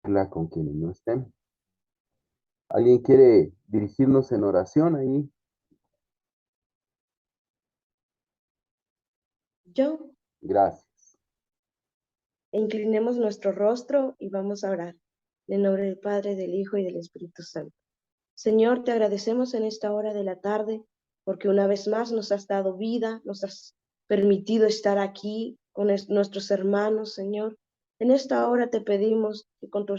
compartirla con quienes no estén. ¿Alguien quiere dirigirnos en oración ahí? Yo, Gracias. inclinemos nuestro rostro y vamos a orar. En el nombre del Padre, del Hijo y del Espíritu Santo. Señor, te agradecemos en esta hora de la tarde, porque una vez más nos has dado vida, nos has permitido estar aquí con nuestros hermanos, Señor. En esta hora te pedimos que con tu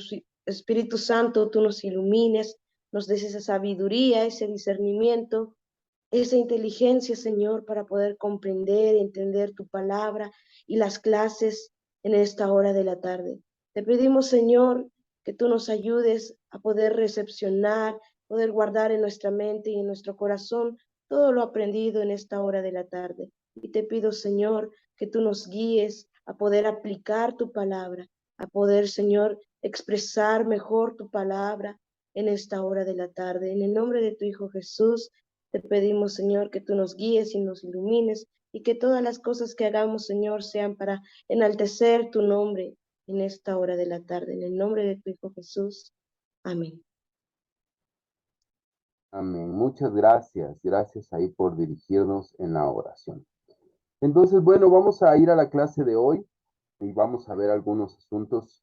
Espíritu Santo tú nos ilumines, nos des esa sabiduría, ese discernimiento, esa inteligencia, Señor, para poder comprender, entender tu palabra y las clases en esta hora de la tarde. Te pedimos, Señor, que tú nos ayudes a poder recepcionar, poder guardar en nuestra mente y en nuestro corazón todo lo aprendido en esta hora de la tarde. Y te pido, Señor, que tú nos guíes a poder aplicar tu palabra, a poder, Señor, expresar mejor tu palabra en esta hora de la tarde. En el nombre de tu Hijo Jesús, te pedimos, Señor, que tú nos guíes y nos ilumines y que todas las cosas que hagamos, Señor, sean para enaltecer tu nombre en esta hora de la tarde. En el nombre de tu Hijo Jesús. Amén. Amén. Muchas gracias. Gracias ahí por dirigirnos en la oración. Entonces, bueno, vamos a ir a la clase de hoy y vamos a ver algunos asuntos,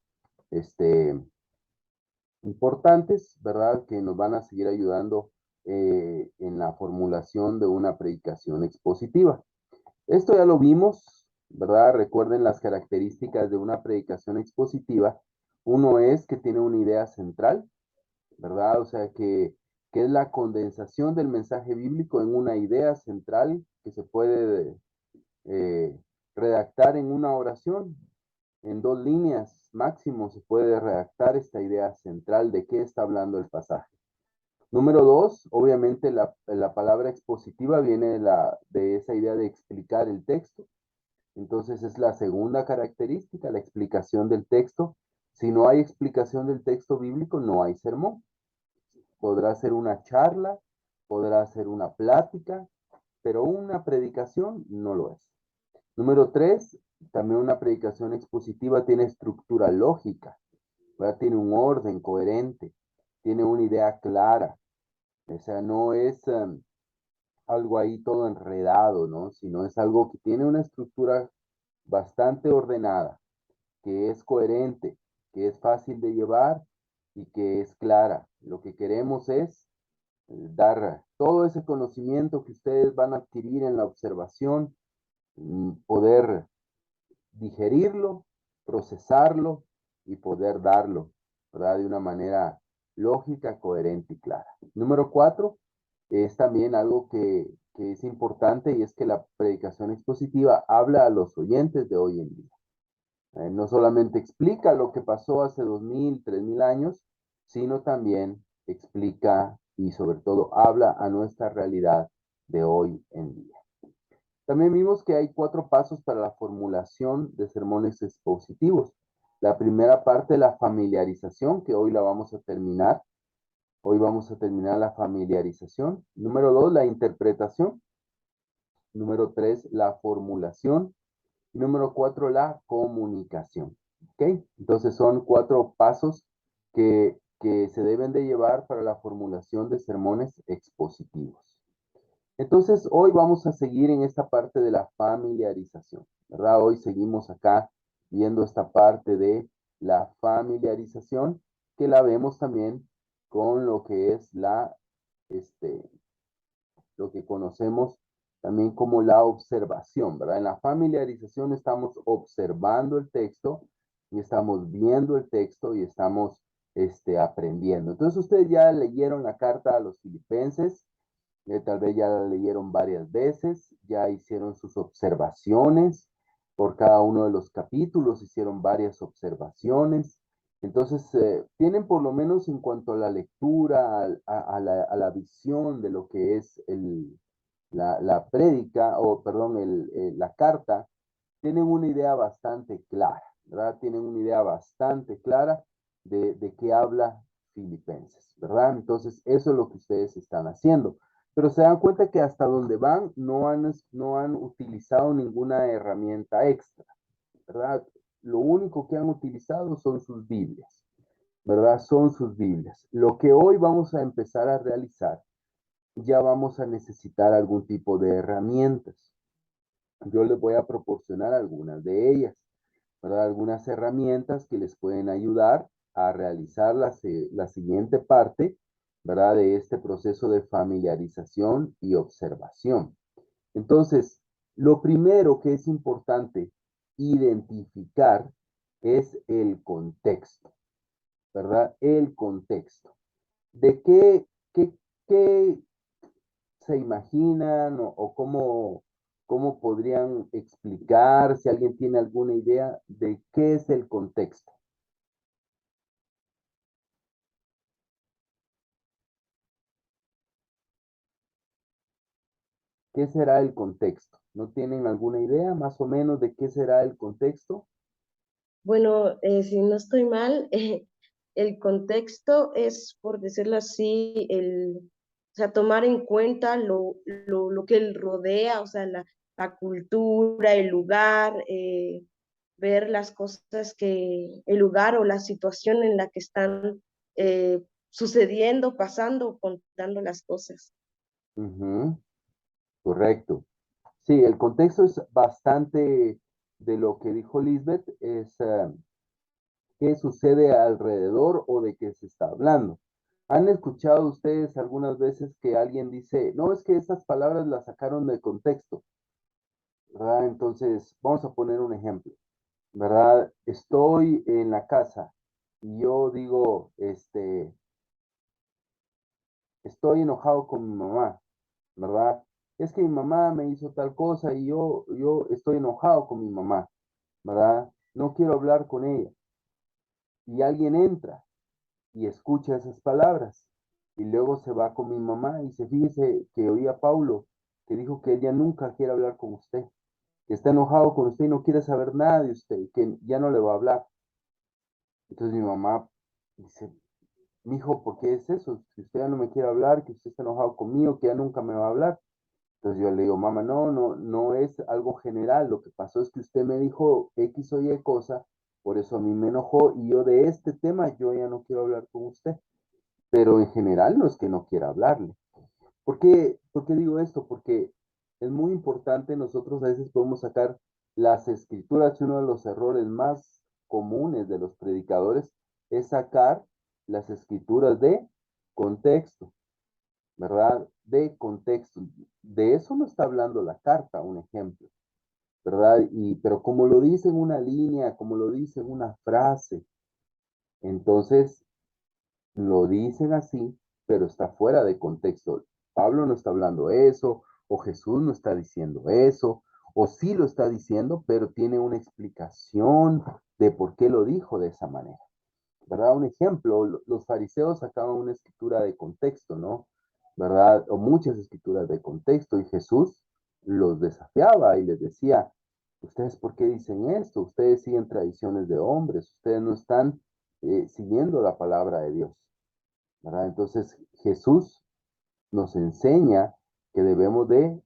importantes, ¿verdad? Que nos van a seguir ayudando en la formulación de una predicación expositiva. Esto ya lo vimos, ¿verdad? Recuerden las características de una predicación expositiva. Uno es que tiene una idea central, ¿verdad? O sea, que es la condensación del mensaje bíblico en una idea central que se puede eh, redactar en una oración. En 2 líneas máximo se puede redactar esta idea central de qué está hablando el pasaje. Número 2, obviamente la palabra expositiva viene de esa idea de explicar el texto. Entonces es la segunda característica, la explicación del texto. Si no hay explicación del texto bíblico, no hay sermón. Podrá ser una charla, podrá ser una plática, pero una predicación no lo es. Número 3, también una predicación expositiva tiene estructura lógica, ¿verdad? Tiene un orden coherente, tiene una idea clara. O sea, no es algo ahí todo enredado, ¿no? Sino es algo que tiene una estructura bastante ordenada, que es coherente, que es fácil de llevar y que es clara. Lo que queremos es dar todo ese conocimiento que ustedes van a adquirir en la observación, poder digerirlo, procesarlo y poder darlo, ¿verdad? De una manera lógica, coherente y clara. Número 4 es también algo que es importante y es que la predicación expositiva habla a los oyentes de hoy en día. No solamente explica lo que pasó hace 2000, 3000 años, sino también explica y sobre todo habla a nuestra realidad de hoy en día. También vimos que hay 4 pasos para la formulación de sermones expositivos. La primera parte, la familiarización, que hoy la vamos a terminar. Hoy vamos a terminar la familiarización. Número 2, la interpretación. Número 3, la formulación. Número 4, la comunicación. ¿Ok? Entonces son 4 pasos que se deben de llevar para la formulación de sermones expositivos. Entonces, hoy vamos a seguir en esta parte de la familiarización, ¿verdad? Hoy seguimos acá viendo esta parte de la familiarización, que la vemos también con lo que es lo que conocemos también como la observación, ¿verdad? En la familiarización estamos observando el texto y estamos viendo el texto y estamos aprendiendo. Entonces, ustedes ya leyeron la carta a los filipenses, tal vez ya la leyeron varias veces, ya hicieron sus observaciones por cada uno de los capítulos, hicieron varias observaciones. Entonces, tienen por lo menos en cuanto a la lectura, a la visión de lo que es la prédica, o perdón, la carta, tienen una idea bastante clara, ¿verdad? Tienen una idea bastante clara de qué habla Filipenses, ¿verdad? Entonces, eso es lo que ustedes están haciendo. Pero se dan cuenta que hasta donde van no han utilizado ninguna herramienta extra, ¿verdad? Lo único que han utilizado son sus Biblias. ¿verdad? Son sus Biblias. Lo que hoy vamos a empezar a realizar, ya vamos a necesitar algún tipo de herramientas. Yo les voy a proporcionar algunas de ellas, ¿verdad? Algunas herramientas que les pueden ayudar a realizar la siguiente parte, ¿verdad? De este proceso de familiarización y observación. Entonces, lo primero que es importante identificar es el contexto, ¿verdad? El contexto. ¿De qué se imaginan o cómo podrían explicar, si alguien tiene alguna idea de qué es el contexto? ¿Qué será el contexto? ¿No tienen alguna idea más o menos de qué será el contexto? Bueno, si no estoy mal, el contexto es, por decirlo así, o sea, tomar en cuenta lo que él rodea, o sea, la cultura, el lugar, ver las cosas el lugar o la situación en la que están sucediendo, pasando, contando las cosas. Ujú, correcto. Sí, el contexto es bastante de lo que dijo Lisbeth, es qué sucede alrededor o de qué se está hablando. ¿Han escuchado ustedes algunas veces que alguien dice, no, es que esas palabras las sacaron de contexto, ¿verdad? Entonces, vamos a poner un ejemplo, ¿verdad? Estoy en la casa y yo digo, estoy enojado con mi mamá, ¿verdad? Es que mi mamá me hizo tal cosa y yo estoy enojado con mi mamá, ¿verdad? No quiero hablar con ella. Y alguien entra y escucha esas palabras. Y luego se va con mi mamá y se fíjese que oía a Paulo, que dijo que ella nunca quiere hablar con usted, que está enojado con usted y no quiere saber nada de usted, que ya no le va a hablar. Entonces mi mamá dice, mijo, ¿por qué es eso? Si usted ya no me quiere hablar, que usted está enojado conmigo, que ya nunca me va a hablar. Entonces yo le digo, mamá, no es algo general. Lo que pasó es que usted me dijo X o Y cosa, por eso a mí me enojó y yo de este tema yo ya no quiero hablar con usted. Pero en general no es que no quiera hablarle. ¿Por qué digo esto? Porque es muy importante, nosotros a veces podemos sacar las escrituras y uno de los errores más comunes de los predicadores es sacar las escrituras de contexto, ¿verdad? De contexto. De eso no está hablando la carta, un ejemplo, ¿verdad? Pero como lo dice en una línea, como lo dice en una frase, entonces lo dicen así, pero está fuera de contexto. Pablo no está hablando eso, o Jesús no está diciendo eso, o sí lo está diciendo, pero tiene una explicación de por qué lo dijo de esa manera. ¿Verdad? Un ejemplo, los fariseos sacaban una escritura de contexto, ¿no? ¿Verdad? O muchas escrituras de contexto, y Jesús los desafiaba y les decía, ¿ustedes por qué dicen esto? Ustedes siguen tradiciones de hombres, ustedes no están siguiendo la palabra de Dios. ¿Verdad? Entonces Jesús nos enseña que debemos de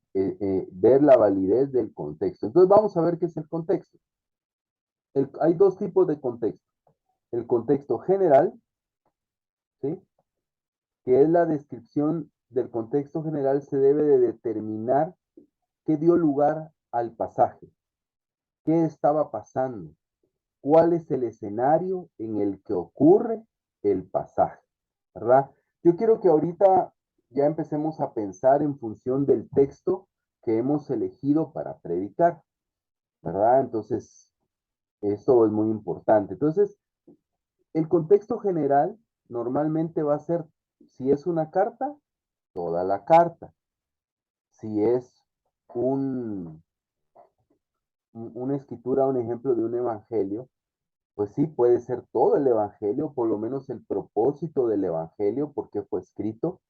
ver la validez del contexto. Entonces vamos a ver qué es el contexto. Hay dos tipos de contexto. El contexto general, ¿sí? Que es la descripción del contexto general, se debe de determinar qué dio lugar al pasaje, qué estaba pasando, cuál es el escenario en el que ocurre el pasaje, ¿verdad? Yo quiero que ahorita ya empecemos a pensar en función del texto que hemos elegido para predicar, ¿verdad? Entonces, eso es muy importante. Entonces, el contexto general normalmente va a ser, si es una carta, toda la carta. Si es un, una escritura, un ejemplo de un evangelio, pues sí, puede ser todo el evangelio, por lo menos el propósito del evangelio, porque fue escrito.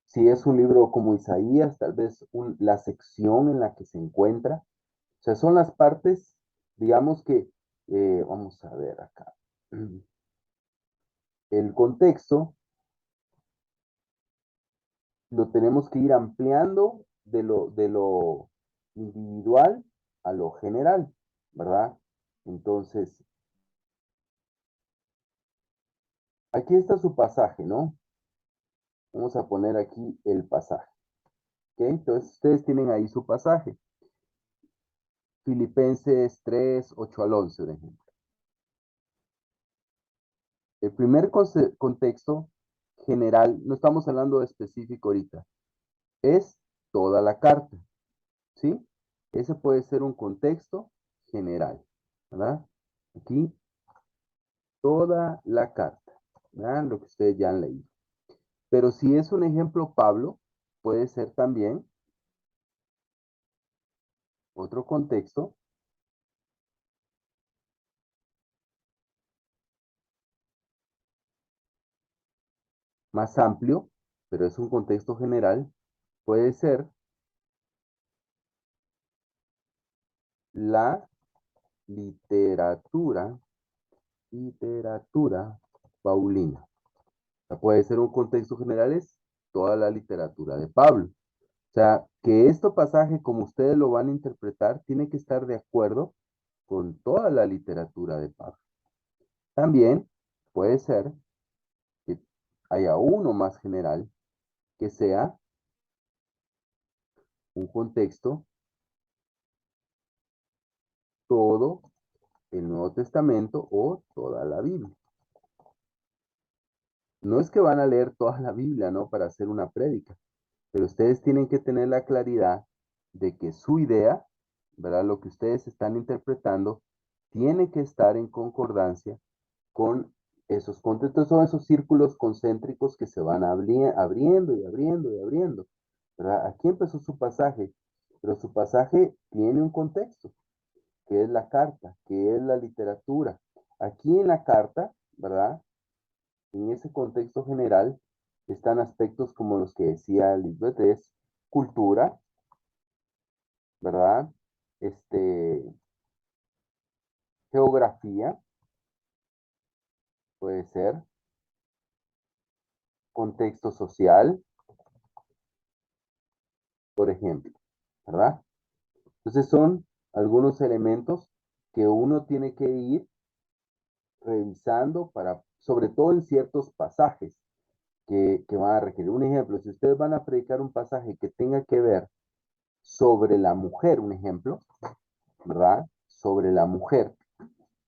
Si es un libro como Isaías, tal vez la sección en la que se encuentra. O sea, son las partes, digamos que, vamos a ver acá. El contexto lo tenemos que ir ampliando de lo individual a lo general, ¿verdad? Entonces, Aquí está su pasaje, ¿no? Vamos a poner aquí el pasaje. ¿Ok? Entonces ustedes tienen ahí su pasaje. Filipenses 3, 8 al 11, por ejemplo. El primer contexto general, no estamos hablando de específico ahorita, es toda la carta, ¿sí? Ese puede ser un contexto general, ¿verdad? Aquí, toda la carta, ¿verdad? Lo que ustedes ya han leído. Pero si es un ejemplo Pablo, puede ser también otro contexto más amplio, pero es un contexto general, puede ser la literatura, literatura paulina. O sea, puede ser un contexto general, es toda la literatura de Pablo. O sea, que este pasaje, como ustedes lo van a interpretar, tiene que estar de acuerdo con toda la literatura de Pablo. También puede ser que haya uno más general, que sea un contexto todo el Nuevo Testamento o toda la Biblia. No es que van a leer toda la Biblia, ¿no? Para hacer una prédica, pero ustedes tienen que tener la claridad de que su idea, ¿verdad? Lo que ustedes están interpretando, tiene que estar en concordancia con esos contextos, son esos círculos concéntricos que se van abriendo y abriendo y abriendo, ¿verdad? Aquí empezó su pasaje, pero su pasaje tiene un contexto, que es la carta, que es la literatura. Aquí en la carta, ¿verdad? En ese contexto general están aspectos como los que decía Lisbeth, es cultura, ¿verdad? Geografía, puede ser, contexto social, por ejemplo, ¿verdad? Entonces son algunos elementos que uno tiene que ir revisando para, sobre todo en ciertos pasajes que van a requerir. Un ejemplo, si ustedes van a predicar un pasaje que tenga que ver sobre la mujer, un ejemplo, ¿verdad? Sobre la mujer,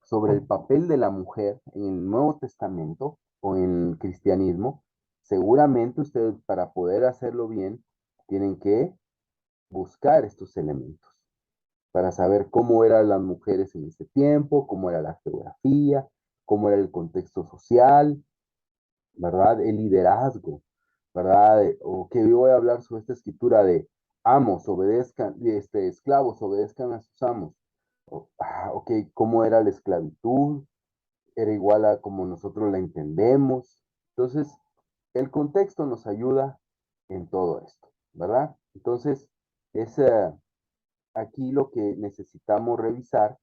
sobre el papel de la mujer en el Nuevo Testamento o en el cristianismo, seguramente ustedes para poder hacerlo bien tienen que buscar estos elementos para saber cómo eran las mujeres en ese tiempo, cómo era la geografía, cómo era el contexto social, ¿verdad? El liderazgo, ¿verdad? O que yo voy a hablar sobre esta escritura de amos, obedezcan, esclavos, obedezcan a sus amos. Ok, ¿cómo era la esclavitud? Era igual a como nosotros la entendemos. Entonces, el contexto nos ayuda en todo esto, ¿verdad? Entonces, es aquí lo que necesitamos revisar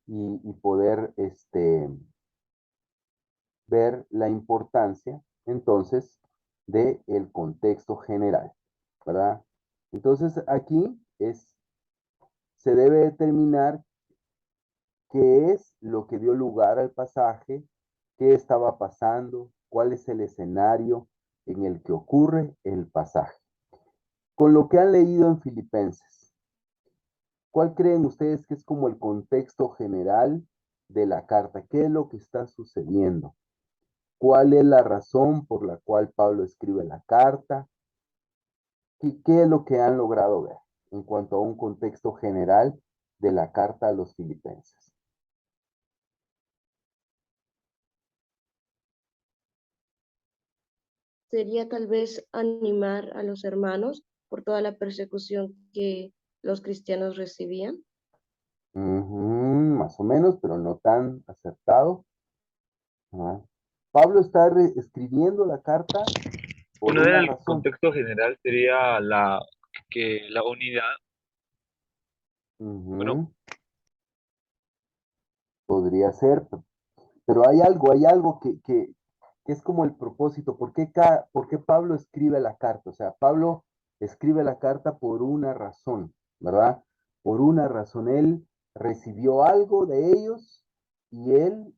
y poder ver la importancia entonces del contexto general, ¿verdad? Entonces aquí se debe determinar qué es lo que dio lugar al pasaje, qué estaba pasando, cuál es el escenario en el que ocurre el pasaje. Con lo que han leído en Filipenses, ¿cuál creen ustedes que es como el contexto general de la carta? ¿Qué es lo que está sucediendo? ¿Cuál es la razón por la cual Pablo escribe la carta? ¿Qué es lo que han logrado ver en cuanto a un contexto general de la carta a los filipenses? Sería tal vez animar a los hermanos por toda la persecución que los cristianos recibían. Más o menos, pero no tan acertado. Ajá. Pablo está escribiendo la carta por Uno una del razón. contexto general sería que la unidad, bueno, Ujú, podría ser, pero hay algo que es como el propósito. ¿Por qué Pablo escribe la carta? O sea, Pablo escribe la carta por una razón, ¿verdad? Por una razón. Él recibió algo de ellos y él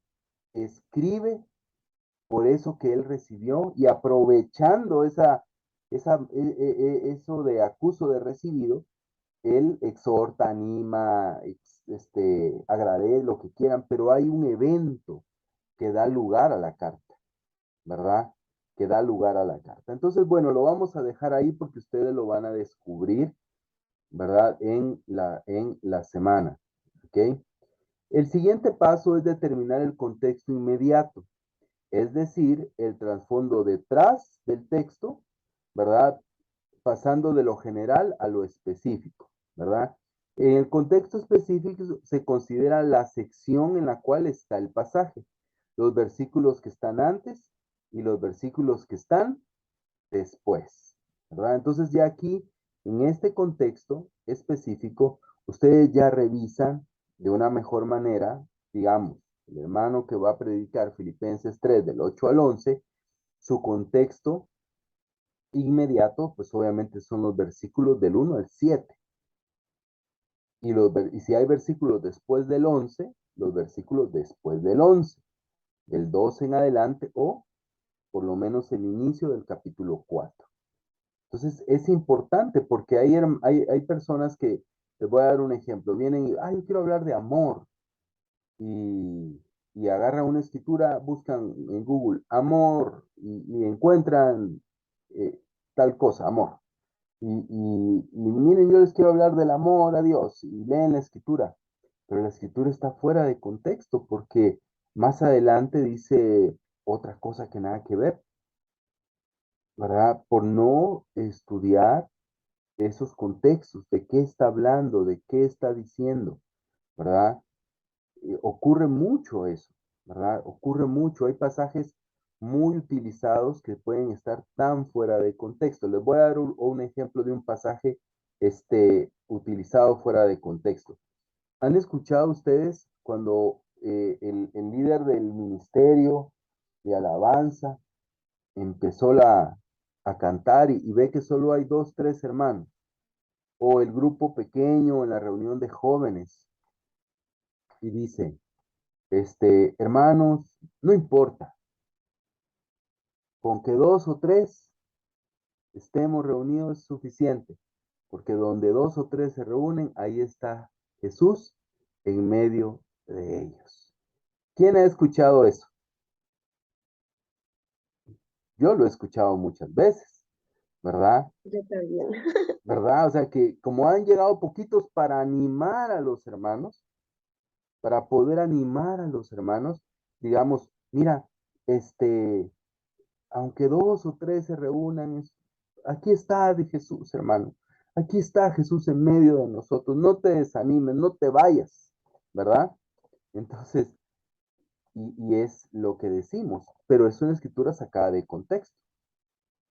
escribe por eso que él recibió, y aprovechando eso de acuso de recibido, él exhorta, anima, agradece, lo que quieran, pero hay un evento que da lugar a la carta, ¿verdad? Que da lugar a la carta. Entonces, bueno, lo vamos a dejar ahí porque ustedes lo van a descubrir, ¿verdad? En la semana, ¿ok? El siguiente paso es determinar el contexto inmediato, es decir, el trasfondo detrás del texto, ¿verdad? Pasando de lo general a lo específico, ¿verdad? En el contexto específico se considera la sección en la cual está el pasaje, los versículos que están antes y los versículos que están después, ¿verdad? Entonces ya aquí, en este contexto específico, ustedes ya revisan de una mejor manera, digamos, el hermano que va a predicar Filipenses 3 del 8 al 11, su contexto inmediato, pues obviamente son los versículos del 1 al 7. Y si hay versículos después del 11, los versículos después del 11, del 12 en adelante o por lo menos el inicio del capítulo 4. Entonces es importante porque hay personas que, les voy a dar un ejemplo, vienen y, yo quiero hablar de amor y agarran una escritura, buscan en Google amor y encuentran tal cosa, amor. Y miren, yo les quiero hablar del amor a Dios y leen la escritura, pero la escritura está fuera de contexto porque más adelante dice otra cosa que nada que ver, ¿verdad? Por no estudiar esos contextos, de qué está hablando, de qué está diciendo, ¿verdad? Ocurre mucho eso, ¿verdad? Ocurre mucho. Hay pasajes muy utilizados que pueden estar tan fuera de contexto. Les voy a dar un ejemplo de un pasaje utilizado fuera de contexto. ¿Han escuchado ustedes cuando el líder del ministerio de alabanza empezó a cantar y ve que solo hay dos, tres hermanos? O el grupo pequeño en la reunión de jóvenes y dice, hermanos, no importa, con que dos o tres estemos reunidos es suficiente, porque donde dos o tres se reúnen, ahí está Jesús en medio de ellos. ¿Quién ha escuchado eso? Yo lo he escuchado muchas veces, ¿verdad? Yo también. ¿Verdad? O sea que como han llegado poquitos para animar a los hermanos, para poder animar a los hermanos, digamos, mira, aunque dos o tres se reúnan, aquí está de Jesús, hermano. Aquí está Jesús en medio de nosotros. No te desanimes, no te vayas, ¿verdad? Entonces, y es lo que decimos, pero es una escritura sacada de contexto.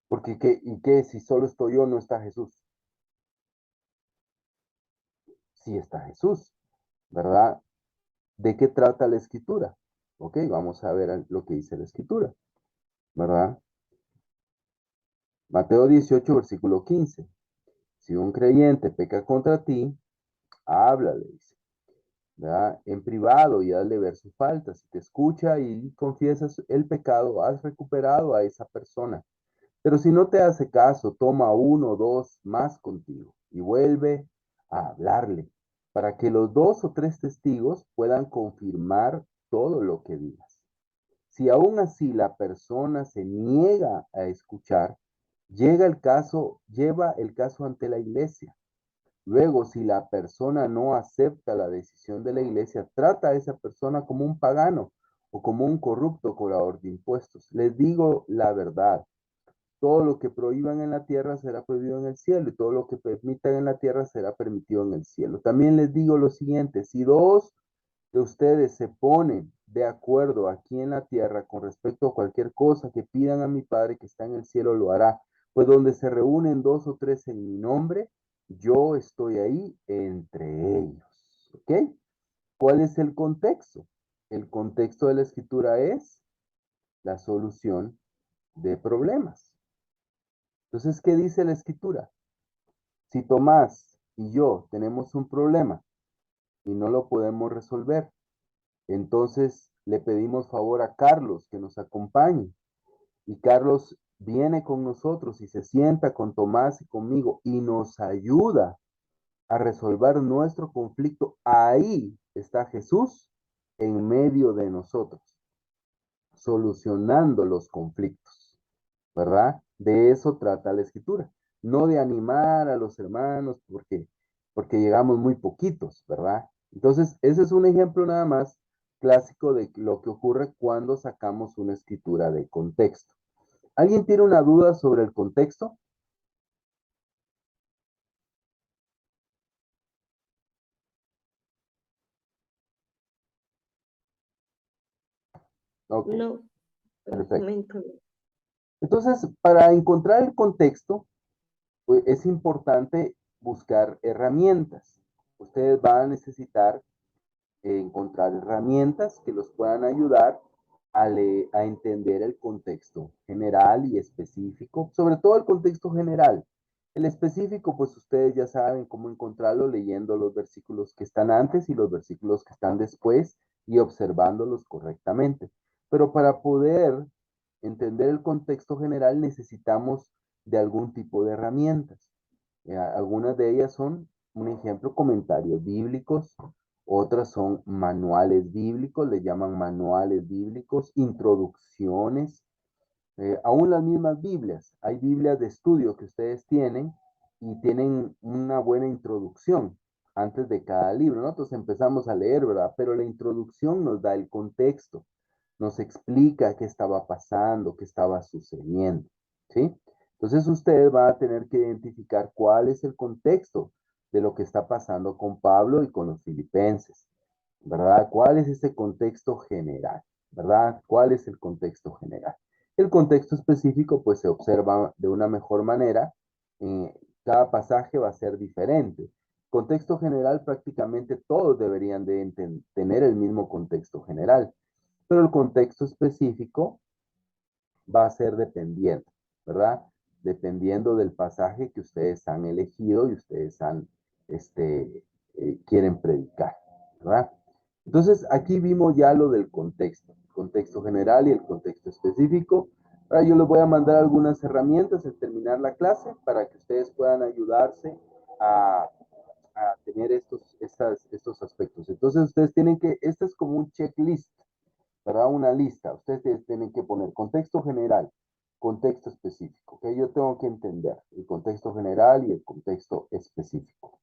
Porque, ¿qué? Si solo estoy yo, no está Jesús. Sí está Jesús, ¿verdad? ¿De qué trata la escritura? Ok, vamos a ver lo que dice la escritura, ¿verdad? Mateo 18, versículo 15. Si un creyente peca contra ti, háblale, dice, ¿verdad? En privado y hazle ver su falta. Si te escucha y confiesas el pecado, has recuperado a esa persona. Pero si no te hace caso, toma uno o dos más contigo y vuelve a hablarle para que los dos o tres testigos puedan confirmar todo lo que digas. Si aún así la persona se niega a escuchar, lleva el caso ante la iglesia. Luego, si la persona no acepta la decisión de la iglesia, trata a esa persona como un pagano o como un corrupto cobrador de impuestos. Les digo la verdad, todo lo que prohíban en la tierra será prohibido en el cielo y todo lo que permitan en la tierra será permitido en el cielo. También les digo lo siguiente, si dos de ustedes se ponen de acuerdo aquí en la tierra con respecto a cualquier cosa que pidan a mi Padre que está en el cielo, lo hará. Pues donde se reúnen dos o tres en mi nombre, yo estoy ahí entre ellos. ¿Ok? ¿Cuál es el contexto? El contexto de la escritura es la solución de problemas. Entonces, ¿qué dice la escritura? Si Tomás y yo tenemos un problema y no lo podemos resolver, entonces le pedimos favor a Carlos que nos acompañe. Y Carlos viene con nosotros y se sienta con Tomás y conmigo y nos ayuda a resolver nuestro conflicto. Ahí está Jesús en medio de nosotros, solucionando los conflictos, ¿verdad? De eso trata la escritura, no de animar a los hermanos porque llegamos muy poquitos, ¿verdad? Entonces, ese es un ejemplo nada más clásico de lo que ocurre cuando sacamos una escritura de contexto. ¿Alguien tiene una duda sobre el contexto? Ok, No, por el perfecto. momento no. Entonces, para encontrar el contexto, pues, es importante buscar herramientas. Ustedes van a necesitar encontrar herramientas que los puedan ayudar a entender el contexto general y específico, sobre todo el contexto general. El específico, pues ustedes ya saben cómo encontrarlo leyendo los versículos que están antes y los versículos que están después y observándolos correctamente. Pero para poder entender el contexto general necesitamos de algún tipo de herramientas. Algunas de ellas son, un ejemplo, comentarios bíblicos, otras son manuales bíblicos, le llaman manuales bíblicos, introducciones, aún las mismas Biblias. Hay Biblias de estudio que ustedes tienen y tienen una buena introducción antes de cada libro. Nosotros empezamos a leer, ¿verdad? Pero la introducción nos da el contexto, nos explica qué estaba pasando, qué estaba sucediendo, ¿sí? Entonces ustedes van a tener que identificar cuál es el contexto de lo que está pasando con Pablo y con los filipenses, ¿verdad? ¿Cuál es ese contexto general? ¿Verdad? ¿Cuál es el contexto general? El contexto específico pues se observa de una mejor manera. Cada pasaje va a ser diferente. Contexto general prácticamente todos deberían de tener el mismo contexto general, pero el contexto específico va a ser dependiendo, ¿verdad? Dependiendo del pasaje que ustedes han elegido y ustedes quieren predicar, ¿verdad? Entonces, aquí vimos ya lo del contexto, el contexto general y el contexto específico. Ahora yo les voy a mandar algunas herramientas al terminar la clase para que ustedes puedan ayudarse a, a tener estos aspectos. Entonces, ustedes tienen que, este es como un checklist, ¿verdad? Una lista. Ustedes tienen que poner contexto general, contexto específico, que yo tengo que entender el contexto general y el contexto específico.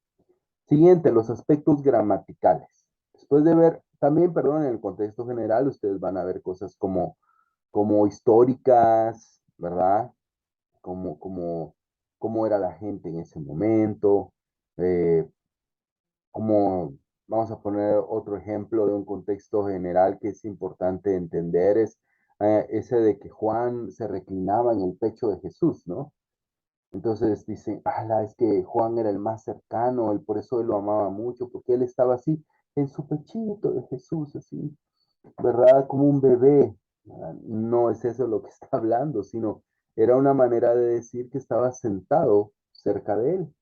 Siguiente, los aspectos gramaticales. Después de ver, también, perdón, en el contexto general, ustedes van a ver cosas como históricas, ¿verdad? Cómo era la gente en ese momento, eh, como vamos a poner otro ejemplo de un contexto general que es importante entender, es ese de que Juan se reclinaba en el pecho de Jesús, ¿no? Entonces dicen, ala, es que Juan era el más cercano, él, por eso él lo amaba mucho, porque él estaba así en su pechito de Jesús, así, ¿verdad? Como un bebé. No es eso lo que está hablando, sino era una manera de decir que estaba sentado cerca de él,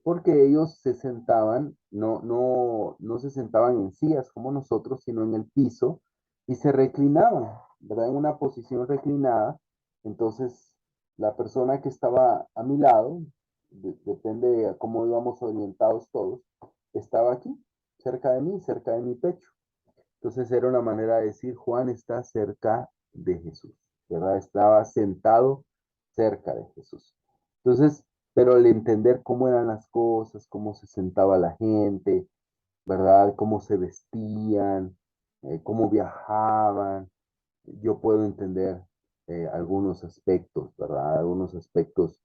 porque ellos se sentaban, no se sentaban en sillas como nosotros, sino en el piso y se reclinaban, ¿verdad? En una posición reclinada. Entonces, la persona que estaba a mi lado, depende de cómo íbamos orientados todos, estaba aquí, cerca de mí, cerca de mi pecho. Entonces era una manera de decir, Juan está cerca de Jesús, ¿verdad? Estaba sentado cerca de Jesús. Entonces, pero el entender cómo eran las cosas, cómo se sentaba la gente, ¿verdad? Cómo se vestían, cómo viajaban, yo puedo entender algunos aspectos, ¿verdad? Algunos aspectos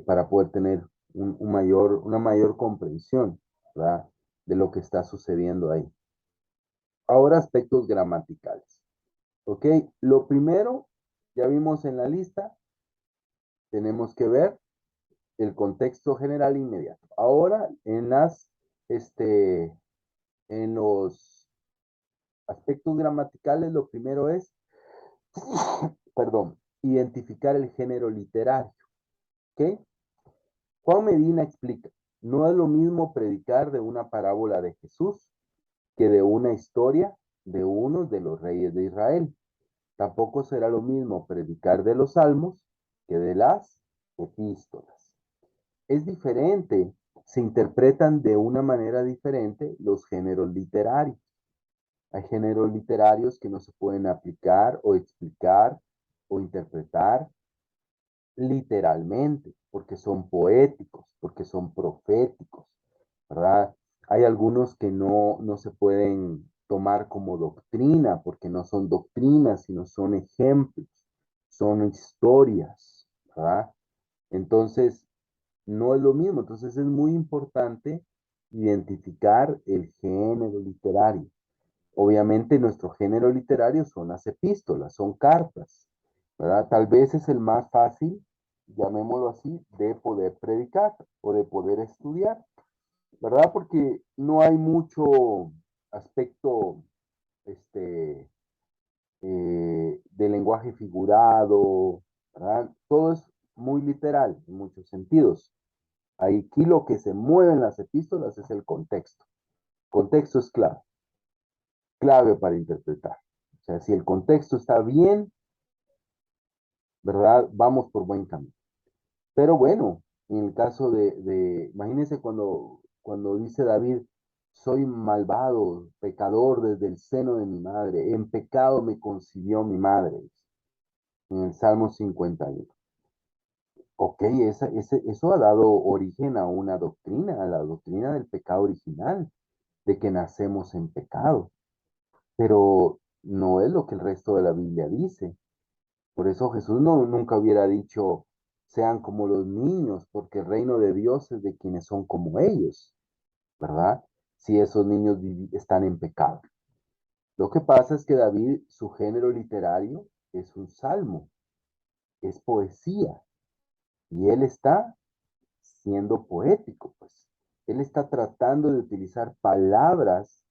para poder tener una mayor comprensión, ¿verdad? De lo que está sucediendo ahí. Ahora aspectos gramaticales. ¿Ok? Lo primero, ya vimos en la lista, tenemos que ver el contexto general inmediato. Ahora, en los aspectos gramaticales, lo primero es, perdón, identificar el género literario. ¿Ok? Juan Medina explica, no es lo mismo predicar de una parábola de Jesús que de una historia de uno de los reyes de Israel. Tampoco será lo mismo predicar de los salmos que de las epístolas. Es diferente, se interpretan de una manera diferente los géneros literarios. Hay géneros literarios que no se pueden aplicar o explicar o interpretar literalmente, porque son poéticos, porque son proféticos, ¿verdad? Hay algunos que no se pueden tomar como doctrina, porque no son doctrinas, sino son ejemplos, son historias, ¿verdad? Entonces, no es lo mismo. Entonces, es muy importante identificar el género literario. Obviamente, nuestro género literario son las epístolas, son cartas, ¿verdad? Tal vez es el más fácil, llamémoslo así, de poder predicar o de poder estudiar, ¿verdad? Porque no hay mucho aspecto de lenguaje figurado, ¿verdad? Todo es muy literal en muchos sentidos. Aquí lo que se mueve en las epístolas es el contexto. Contexto es clave, clave para interpretar. O sea, si el contexto está bien, ¿verdad? Vamos por buen camino. Pero bueno, en el caso imagínense cuando dice David, soy malvado, pecador desde el seno de mi madre, en pecado me concibió mi madre, en el Salmo 51. Ok, eso ha dado origen a una doctrina, a la doctrina del pecado original, de que nacemos en pecado, pero no es lo que el resto de la Biblia dice. Por eso Jesús nunca hubiera dicho, sean como los niños, porque el reino de Dios es de quienes son como ellos, ¿verdad? Si esos niños están en pecado. Lo que pasa es que David, su género literario es un salmo, es poesía, y él está siendo poético, pues. Él está tratando de utilizar palabras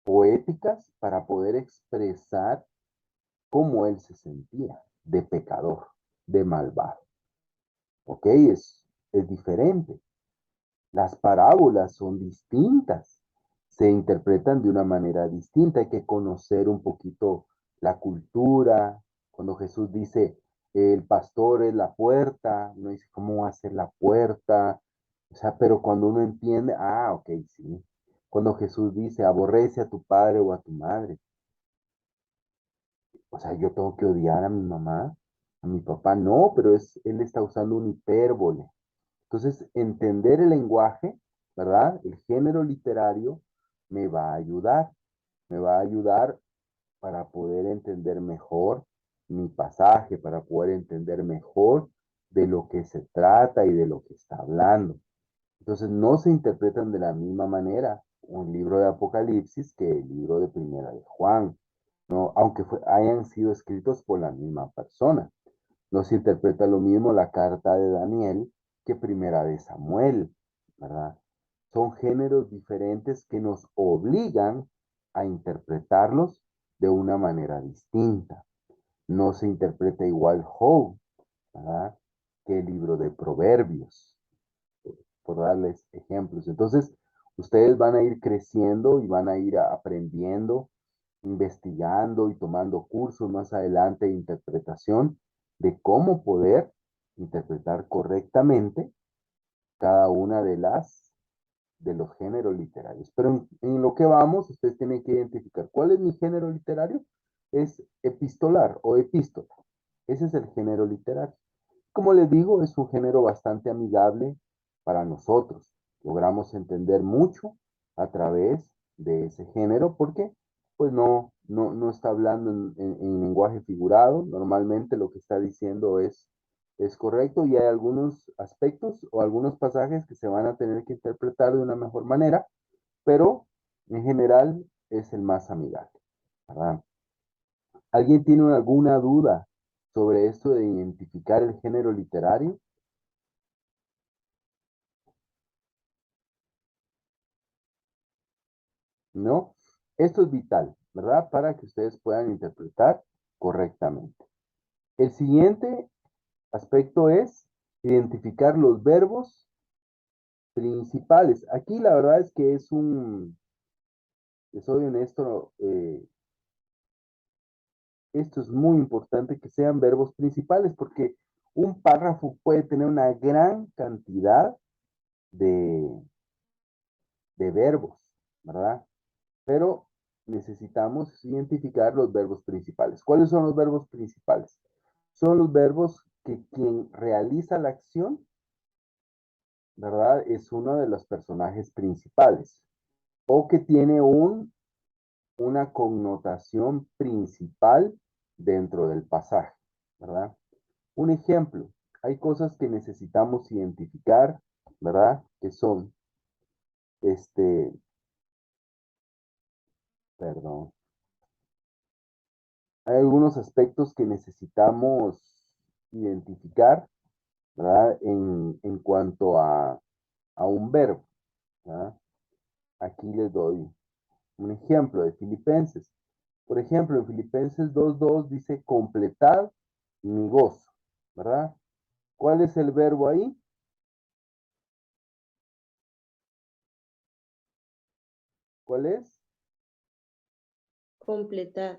poéticas para poder expresar cómo él se sentía de pecador, de malvado. ¿Ok? Es diferente. Las parábolas son distintas, se interpretan de una manera distinta. Hay que conocer un poquito la cultura. Cuando Jesús dice, el pastor es la puerta, uno dice, ¿cómo va a ser la puerta? O sea, pero cuando uno entiende, ok, sí. Cuando Jesús dice, aborrece a tu padre o a tu madre, o sea, yo tengo que odiar a mi mamá, a mi papá, no, pero él está usando un hipérbole. Entonces, entender el lenguaje, ¿verdad? El género literario me va a ayudar para poder entender mejor mi pasaje, para poder entender mejor de lo que se trata y de lo que está hablando. Entonces, no se interpretan de la misma manera un libro de Apocalipsis que el libro de Primera de Juan, ¿no? Aunque hayan sido escritos por la misma persona. No se interpreta lo mismo la carta de Daniel que Primera de Samuel, ¿verdad? Son géneros diferentes que nos obligan a interpretarlos de una manera distinta. No se interpreta igual Job, ¿verdad? Que el libro de Proverbios, por darles ejemplos. Entonces, ustedes van a ir creciendo y van a ir aprendiendo, investigando y tomando cursos más adelante de interpretación de cómo poder interpretar correctamente cada una de los géneros literarios. Pero en lo que vamos, ustedes tienen que identificar cuál es mi género literario. Es epistolar o epístola. Ese es el género literario. Como les digo, es un género bastante amigable para nosotros. Logramos entender mucho a través de ese género porque pues no está hablando en lenguaje figurado. Normalmente lo que está diciendo es correcto y hay algunos aspectos o algunos pasajes que se van a tener que interpretar de una mejor manera, pero en general es el más amigable, ¿verdad? ¿Alguien tiene alguna duda sobre esto de identificar el género literario? ¿No? Esto es vital, ¿verdad? Para que ustedes puedan interpretar correctamente. El siguiente aspecto es identificar los verbos principales. Aquí la verdad es que que soy honesto, esto es muy importante que sean verbos principales porque un párrafo puede tener una gran cantidad de, de verbos, ¿verdad? Pero necesitamos identificar los verbos principales. ¿Cuáles son los verbos principales? Son los verbos que quien realiza la acción, ¿verdad? Es uno de los personajes principales o que tiene una connotación principal dentro del pasaje, ¿verdad? Un ejemplo, hay cosas que necesitamos identificar, ¿verdad? Que son, este, perdón, hay algunos aspectos que necesitamos identificar, ¿verdad? En cuanto a un verbo, ¿verdad? Aquí les doy un ejemplo de Filipenses. Por ejemplo, en Filipenses 2:2 dice completad mi gozo, ¿verdad? ¿Cuál es el verbo ahí? ¿Cuál es? Completar.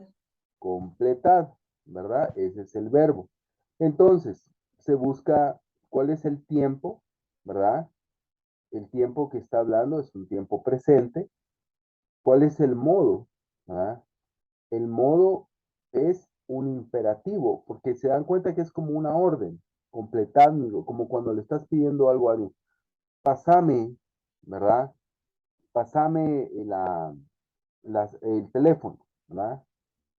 Completad, ¿verdad? Ese es el verbo. Entonces, se busca cuál es el tiempo, ¿verdad? El tiempo que está hablando es un tiempo presente. ¿Cuál es el modo? ¿Verdad? El modo es un imperativo, porque se dan cuenta que es como una orden, completadlo, como cuando le estás pidiendo algo a alguien. Pásame, ¿verdad? Pásame el teléfono, ¿verdad?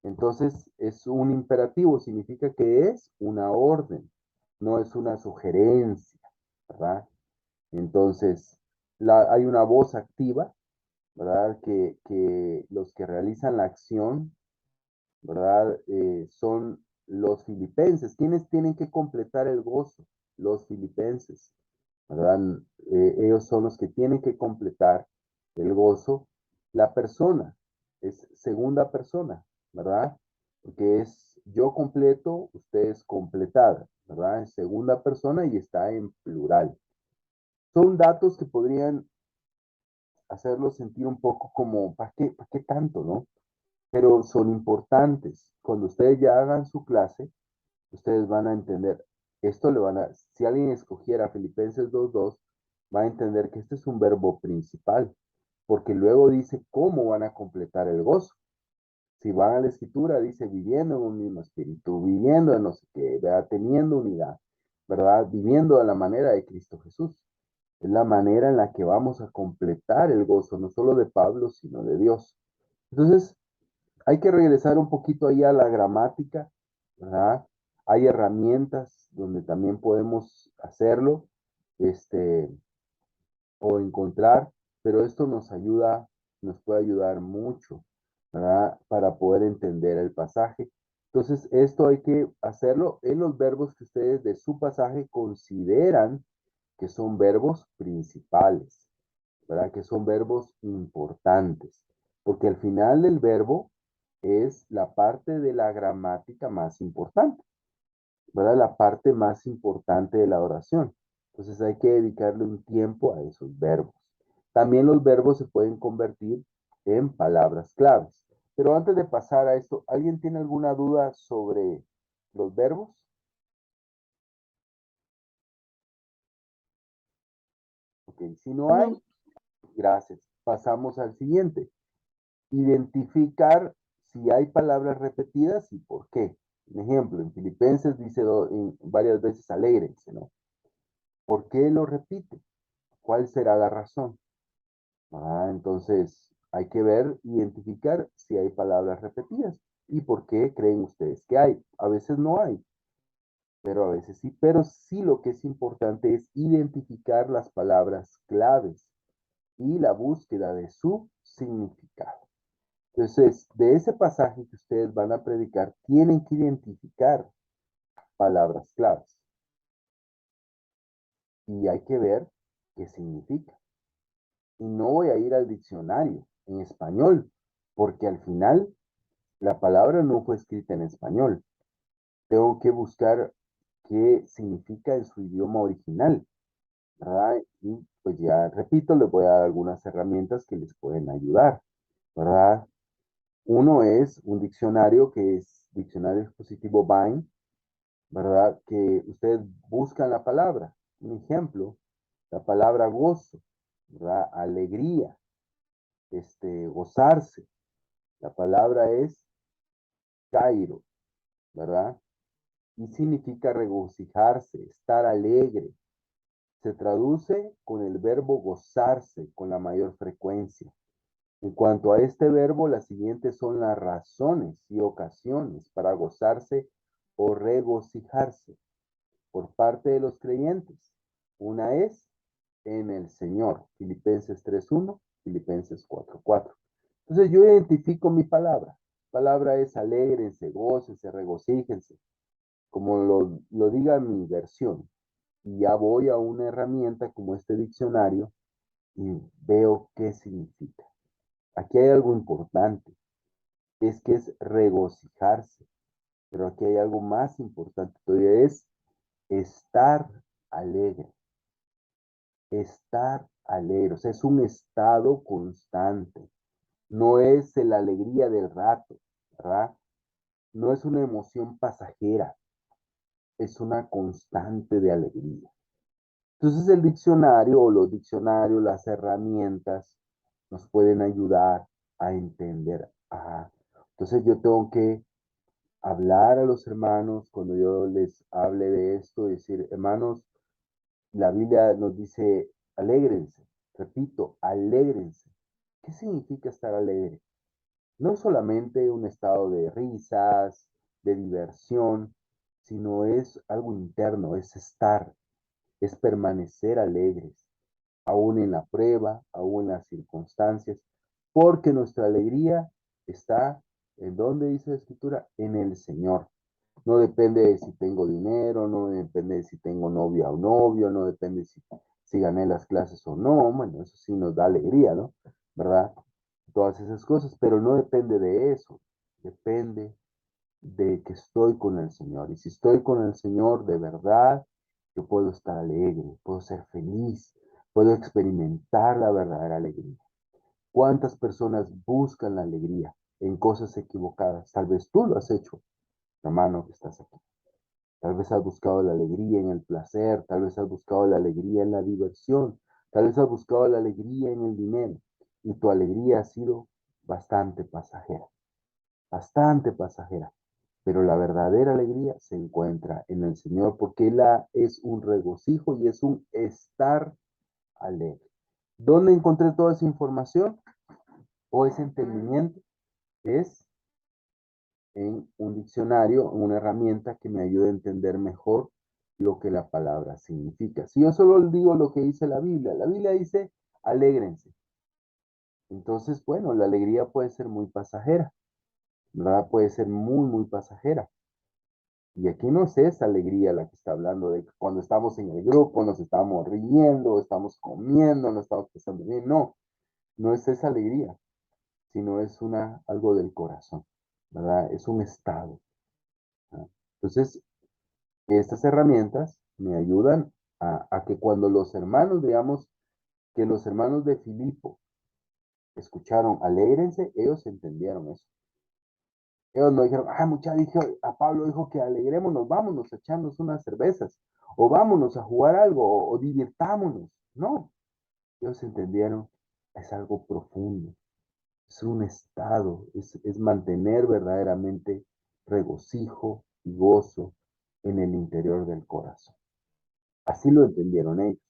Entonces es un imperativo, significa que es una orden, no es una sugerencia, ¿verdad? Entonces hay una voz activa, ¿verdad? Que los que realizan la acción, ¿verdad? Son los filipenses. ¿Quiénes tienen que completar el gozo? Los filipenses, ¿verdad? Ellos son los que tienen que completar el gozo. La persona es segunda persona, ¿verdad? Porque es yo completo, ustedes completada, ¿verdad? Es segunda persona y está en plural. Son datos que podrían hacerlo sentir un poco como, para qué tanto, no? Pero son importantes. Cuando ustedes ya hagan su clase, ustedes van a entender, esto le van a, si alguien escogiera Filipenses 2:2, va a entender que este es un verbo principal, porque luego dice cómo van a completar el gozo. Si van a la escritura, dice viviendo en un mismo espíritu, viviendo en no sé qué, ¿verdad? Teniendo unidad, ¿verdad? Viviendo de la manera de Cristo Jesús. Es la manera en la que vamos a completar el gozo, no solo de Pablo, sino de Dios. Entonces, hay que regresar un poquito ahí a la gramática, ¿verdad? Hay herramientas donde también podemos hacerlo, este, o encontrar, pero esto nos ayuda, nos puede ayudar mucho, ¿verdad? Para poder entender el pasaje. Entonces, esto hay que hacerlo en los verbos que ustedes de su pasaje consideran que son verbos principales, ¿verdad? Que son verbos importantes, porque al final del verbo es la parte de la gramática más importante, ¿verdad? La parte más importante de la oración. Entonces hay que dedicarle un tiempo a esos verbos. También los verbos se pueden convertir en palabras claves. Pero antes de pasar a esto, ¿alguien tiene alguna duda sobre los verbos? Ok, si no hay, No, gracias. Pasamos al siguiente. Identificar si hay palabras repetidas y por qué. Un ejemplo, en Filipenses dice varias veces alégrense, ¿no? ¿Por qué lo repite? ¿Cuál será la razón? Entonces, hay que ver, identificar si hay palabras repetidas y por qué creen ustedes que hay. A veces no hay, pero a veces sí. Pero sí lo que es importante es identificar las palabras claves y la búsqueda de su significado. Entonces, de ese pasaje que ustedes van a predicar, tienen que identificar palabras claves y hay que ver qué significa. Y no voy a ir al diccionario en español, porque al final la palabra no fue escrita en español. Tengo que buscar qué significa en su idioma original, ¿verdad? Y pues ya repito, les voy a dar algunas herramientas que les pueden ayudar. ¿verdad? Uno es un diccionario que es diccionario expositivo Vine, ¿verdad? Que ustedes buscan la palabra. Un ejemplo, la palabra gozo, ¿verdad? Alegría, gozarse. La palabra es Cairo, ¿verdad? Y significa regocijarse, estar alegre. Se traduce con el verbo gozarse con la mayor frecuencia. En cuanto a este verbo, las siguientes son las razones y ocasiones para gozarse o regocijarse por parte de los creyentes. Una es en el Señor, Filipenses 3:1, Filipenses 4:4. Entonces yo identifico mi palabra. Palabra es alégrense, gócense, regocíjense, como lo diga mi versión. Y ya voy a una herramienta como este diccionario y veo qué significa. Aquí hay algo importante, es que es regocijarse, pero aquí hay algo más importante todavía, es estar alegre, estar alegre, o sea, es un estado constante, no es la alegría del rato, ¿verdad? No es una emoción pasajera, es una constante de alegría. Entonces el diccionario o los diccionarios, las herramientas, nos pueden ayudar a entender. Entonces yo tengo que hablar a los hermanos cuando yo les hable de esto, decir, hermanos, la Biblia nos dice, alégrense. Repito, alégrense. ¿Qué significa estar alegre? No solamente un estado de risas, de diversión, sino es algo interno, es estar, es permanecer alegres, aún en la prueba, aún en las circunstancias, porque nuestra alegría está, ¿en dónde dice la Escritura? En el Señor. No depende de si tengo dinero, no depende de si tengo novia o novio, no depende si gané las clases o no. Bueno, eso sí nos da alegría, ¿no? ¿Verdad? Todas esas cosas, pero no depende de eso. Depende de que estoy con el Señor. Y si estoy con el Señor de verdad, yo puedo estar alegre, puedo ser feliz, puedo experimentar la verdadera alegría. ¿Cuántas personas buscan la alegría en cosas equivocadas? Tal vez tú lo has hecho, hermano, que estás aquí. Tal vez has buscado la alegría en el placer, tal vez has buscado la alegría en la diversión, tal vez has buscado la alegría en el dinero y tu alegría ha sido bastante pasajera. Pero la verdadera alegría se encuentra en el Señor porque Él es un regocijo y es un estar alegre. ¿Dónde encontré toda esa información o ese entendimiento? Es en un diccionario, una herramienta que me ayude a entender mejor lo que la palabra significa. Si yo solo digo lo que dice la Biblia dice, alégrense. Entonces, bueno, la alegría puede ser muy pasajera, ¿verdad? Puede ser muy, muy pasajera. Y aquí no es esa alegría la que está hablando de cuando estamos en el grupo, nos estamos riendo, estamos comiendo, nos estamos pasando bien. No, no es esa alegría, sino es algo del corazón, ¿verdad? Es un estado. ¿Verdad? Entonces, estas herramientas me ayudan a que cuando los hermanos, digamos, que los hermanos de Filipo escucharon, alégrense, ellos entendieron eso. Ellos no dijeron, muchachos, a Pablo dijo que alegrémonos, vámonos a echarnos unas cervezas, o vámonos a jugar algo, o divirtámonos. No, ellos entendieron, es algo profundo, es un estado, es mantener verdaderamente regocijo y gozo en el interior del corazón. Así lo entendieron ellos.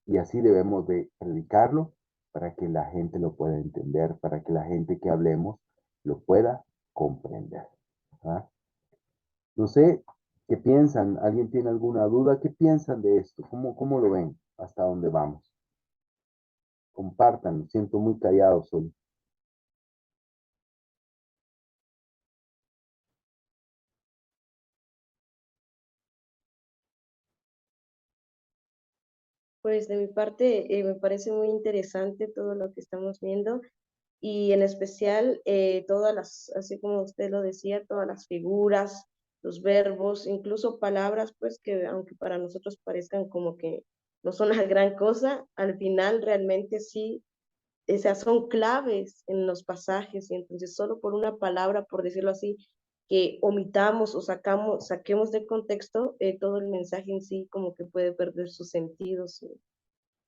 Y así debemos de predicarlo para que la gente lo pueda entender, para que la gente que hablemos lo pueda comprender. ¿Ah? No sé qué piensan, ¿alguien tiene alguna duda? ¿Qué piensan de esto? ¿Cómo lo ven? ¿Hasta dónde vamos? Compartan, me siento muy callado hoy. Pues de mi parte, me parece muy interesante todo lo que estamos viendo y en especial todas las, así como usted lo decía, todas las figuras, los verbos, incluso palabras, pues que aunque para nosotros parezcan como que no son la gran cosa, al final realmente sí esas son claves en los pasajes, y entonces solo por una palabra, por decirlo así, que omitamos o saquemos de contexto, todo el mensaje en sí como que puede perder su sentido,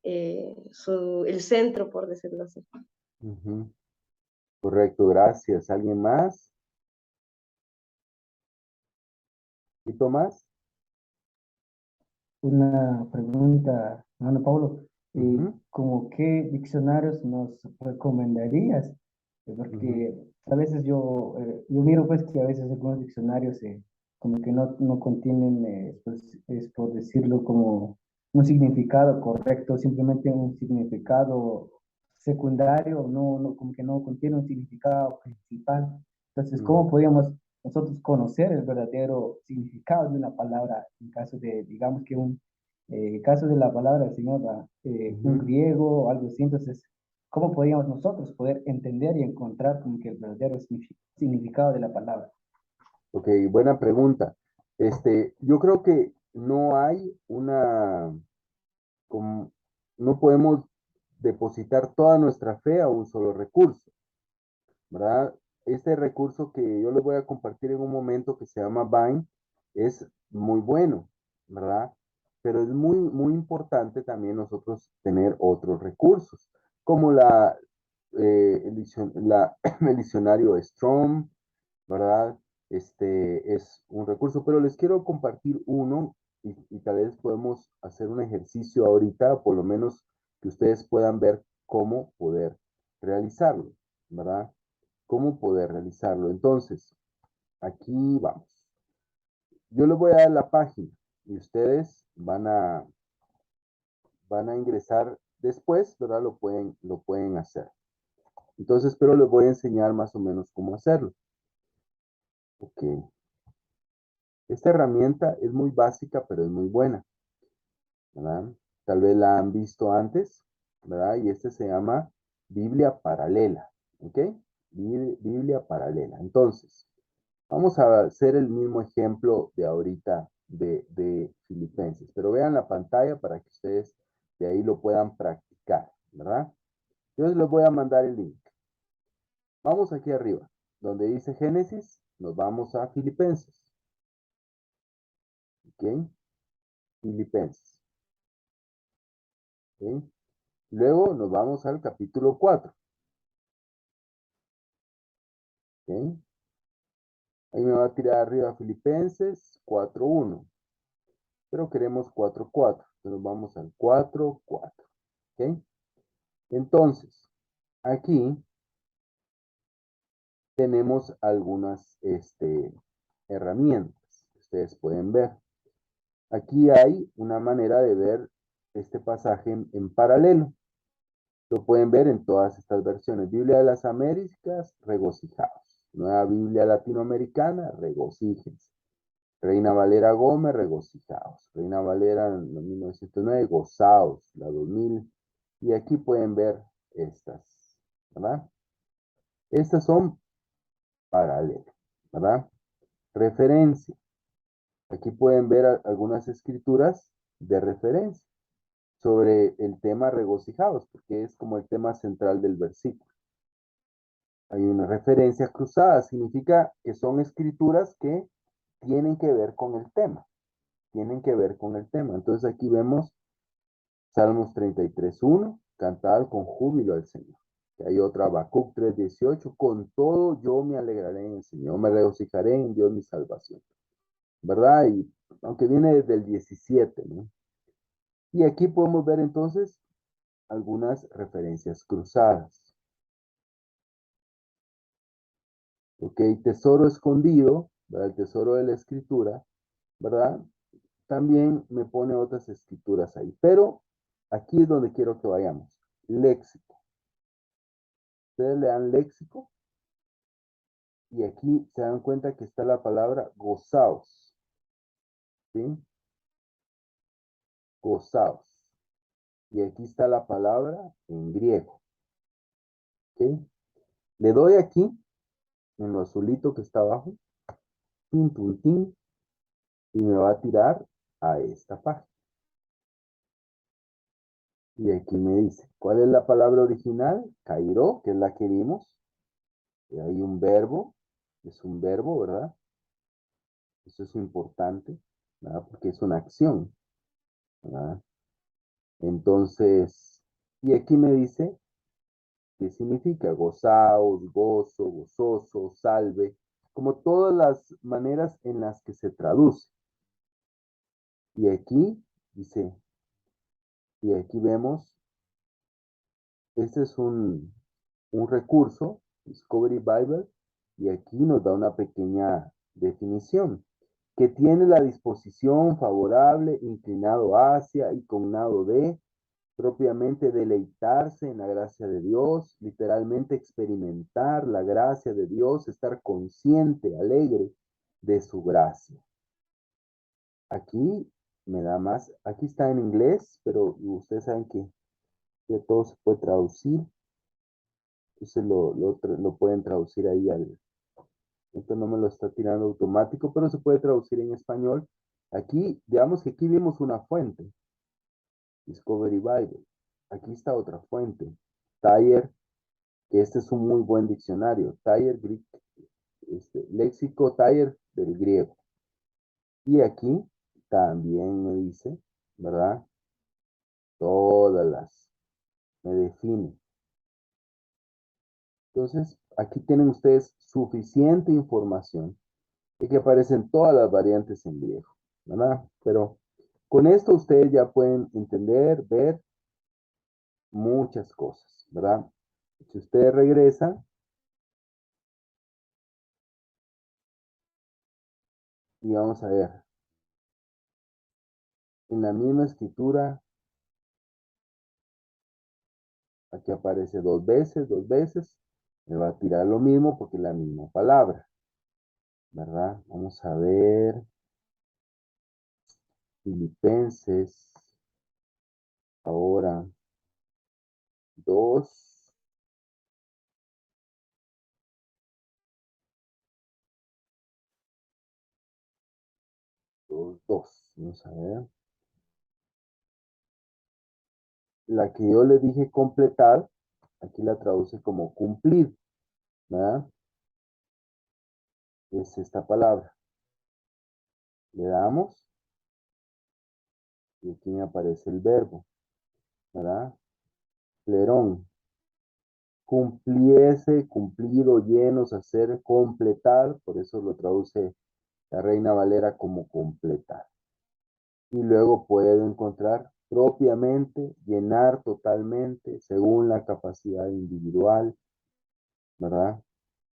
el centro, por decirlo así. Ujú. Correcto, gracias. ¿Alguien más? ¿Y Tomás? Una pregunta, hermano Pablo, Ujú, ¿cómo qué diccionarios nos recomendarías? ujú, Porque a veces yo miro pues que a veces algunos diccionarios como que no contienen, pues, es por decirlo como un significado correcto, simplemente un significado secundario, como que no contiene un significado principal. Entonces, mm, ¿cómo podríamos nosotros conocer el verdadero significado de una palabra en caso de, digamos que caso de la palabra del Señor, ¿va? Un ujú. griego o algo así? Entonces, ¿cómo podríamos nosotros poder entender y encontrar como que el verdadero significado de la palabra? Ok, buena pregunta. Yo creo que no hay como- no podemos depositar toda nuestra fe a un solo recurso, ¿verdad? Este recurso que yo les voy a compartir en un momento que se llama Vine es muy bueno, ¿verdad? Pero es muy importante también nosotros tener otros recursos, como el diccionario Strong, ¿verdad? Es un recurso, pero les quiero compartir uno y tal vez podemos hacer un ejercicio ahorita, por lo menos que ustedes puedan ver cómo poder realizarlo, ¿verdad? Cómo poder realizarlo. Entonces, aquí vamos. Yo les voy a dar la página y ustedes van a ingresar después, ¿verdad? Lo pueden hacer. Entonces, pero les voy a enseñar más o menos cómo hacerlo. Ok. Esta herramienta es muy básica, pero es muy buena, ¿verdad? Tal vez la han visto antes, ¿verdad? Y este se llama Biblia paralela, ¿ok? Biblia paralela. Entonces, vamos a hacer el mismo ejemplo de ahorita de Filipenses, pero vean la pantalla para que ustedes de ahí lo puedan practicar, ¿verdad? Yo les voy a mandar el link. Vamos aquí arriba, donde dice Génesis, nos vamos a Filipenses, ¿ok? Filipenses, ¿ok? Luego nos vamos al capítulo 4, ¿ok? Ahí me va a tirar arriba Filipenses 4:1, pero queremos 4:4, entonces vamos al 4:4, ¿ok? Entonces, aquí tenemos algunas herramientas que ustedes pueden ver. Aquí hay una manera de ver este pasaje en paralelo. Lo pueden ver en todas estas versiones. Biblia de las Américas, regocijados. Nueva Biblia Latinoamericana, regocíjense. Reina Valera Gómez, regocijados. Reina Valera 1909, gozados. La 2000. Y aquí pueden ver estas, ¿verdad? Estas son paralelas, ¿verdad? Referencia. Aquí pueden ver algunas escrituras de referencia sobre el tema regocijados, porque es como el tema central del versículo. Hay una referencia cruzada, significa que son escrituras que tienen que ver con el tema, tienen que ver con el tema. Entonces aquí vemos Salmos 33:1, cantad con júbilo al Señor. Y hay otra, Habacuc 3:18, con todo yo me alegraré en el Señor, me regocijaré en Dios mi salvación, ¿verdad? Y aunque viene desde el 17, ¿no? Y aquí podemos ver entonces algunas referencias cruzadas. Ok, tesoro escondido, ¿verdad? El tesoro de la escritura, ¿verdad? También me pone otras escrituras ahí, pero aquí es donde quiero que vayamos. Léxico. Ustedes le dan léxico y aquí se dan cuenta que está la palabra gozaos, ¿sí? Gozaos. Y aquí está la palabra en griego, ¿ok? Le doy aquí, en lo azulito que está abajo, tin, tin, tin, y me va a tirar a esta página. Y aquí me dice, ¿cuál es la palabra original? Kairo, que es la que vimos. Y hay un verbo, es un verbo, ¿verdad? Eso es importante, ¿verdad? Porque es una acción, ¿verdad? Entonces, y aquí me dice qué significa gozaos, gozo, gozoso, salve, como todas las maneras en las que se traduce. Y aquí dice, y aquí vemos, este es un recurso, Discovery Bible, y aquí nos da una pequeña definición, que tiene la disposición favorable, inclinado hacia y cognado de, propiamente deleitarse en la gracia de Dios, literalmente experimentar la gracia de Dios, estar consciente, alegre de su gracia. Aquí me da más, aquí está en inglés, pero ustedes saben que todo se puede traducir, entonces lo pueden traducir ahí esto no me lo está tirando automático, pero se puede traducir en español. Aquí, digamos que aquí vimos una fuente, Discovery Bible. Aquí está otra fuente, Thayer, que este es un muy buen diccionario, Thayer Greek, léxico Thayer del griego. Y aquí también me dice, ¿verdad? Todas me define. Entonces, aquí tienen ustedes suficiente información y que aparecen todas las variantes en griego, ¿verdad? Pero con esto ustedes ya pueden entender, ver muchas cosas, ¿verdad? Si ustedes regresan y vamos a ver, en la misma escritura, aquí aparece dos veces, me va a tirar lo mismo porque es la misma palabra, ¿verdad? Vamos a ver, Filipenses, ahora, 2, 2, 2, vamos a ver. La que yo le dije completar, aquí la traduce como cumplir, ¿verdad? Es esta palabra. Le damos y aquí me aparece el verbo, ¿verdad? Plerón. Cumpliese, cumplido, llenos, hacer, completar, por eso lo traduce la Reina Valera como completar. Y luego puedo encontrar propiamente, llenar totalmente, según la capacidad individual, ¿verdad?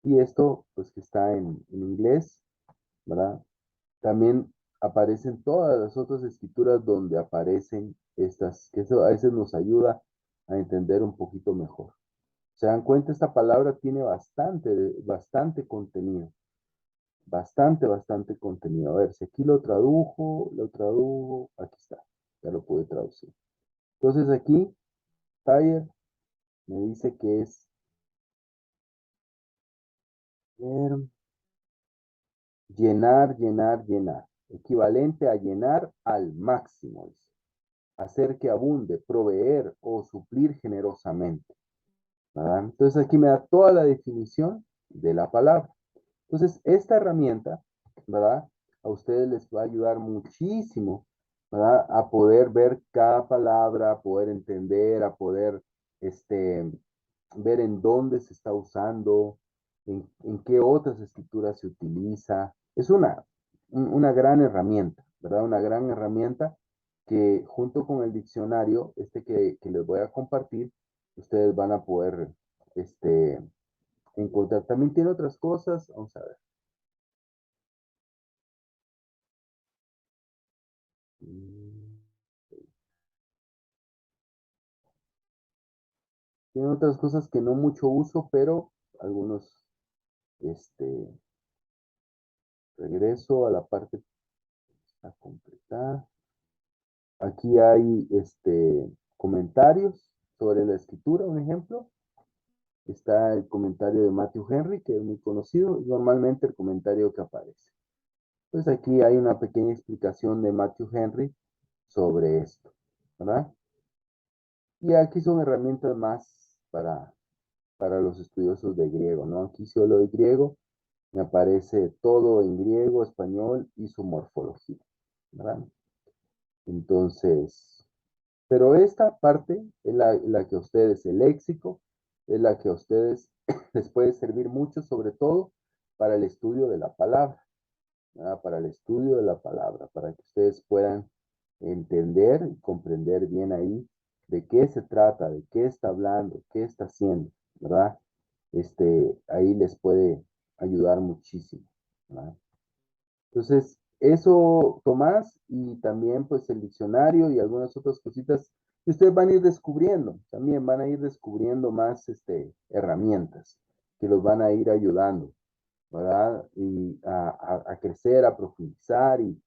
Y esto, pues que está en inglés, ¿verdad? También aparecen todas las otras escrituras donde aparecen estas, que eso a veces nos ayuda a entender un poquito mejor. ¿Se dan cuenta? Esta palabra tiene bastante contenido. Bastante contenido. A ver, si aquí lo tradujo, aquí está. Ya lo pude traducir. Entonces aquí, Thayer me dice que es llenar, llenar, llenar. Equivalente a llenar al máximo. Dice. Hacer que abunde, proveer o suplir generosamente. ¿Verdad? Entonces aquí me da toda la definición de la palabra. Entonces, esta herramienta, ¿verdad? A ustedes les va a ayudar muchísimo, ¿verdad? A poder ver cada palabra, a poder entender, a poder, ver en dónde se está usando, en qué otras escrituras se utiliza. Es una gran herramienta, ¿verdad? Una gran herramienta que junto con el diccionario, que les voy a compartir, ustedes van a poder, encontrar. También tiene otras cosas, vamos a ver. Tiene otras cosas que no mucho uso, pero algunos, este, regreso a la parte a completar. Aquí hay, comentarios sobre la escritura, un ejemplo. Está el comentario de Matthew Henry, que es muy conocido, y normalmente el comentario que aparece. Pues aquí hay una pequeña explicación de Matthew Henry sobre esto, ¿verdad? Y aquí son herramientas más para los estudiosos de griego, ¿no? Aquí solo de griego me aparece todo en griego, español y su morfología, ¿verdad? Entonces, pero esta parte es la que a ustedes, el léxico, es la que a ustedes les puede servir mucho, sobre todo para el estudio de la palabra, ¿verdad? Para el estudio de la palabra, para que ustedes puedan entender y comprender bien ahí de qué se trata, de qué está hablando, qué está haciendo, ¿verdad? Ahí les puede ayudar muchísimo, ¿verdad? Entonces, eso, Tomás, y también pues el diccionario y algunas otras cositas que ustedes van a ir descubriendo, también van a ir descubriendo más herramientas que los van a ir ayudando, ¿verdad? Y a crecer, a profundizar y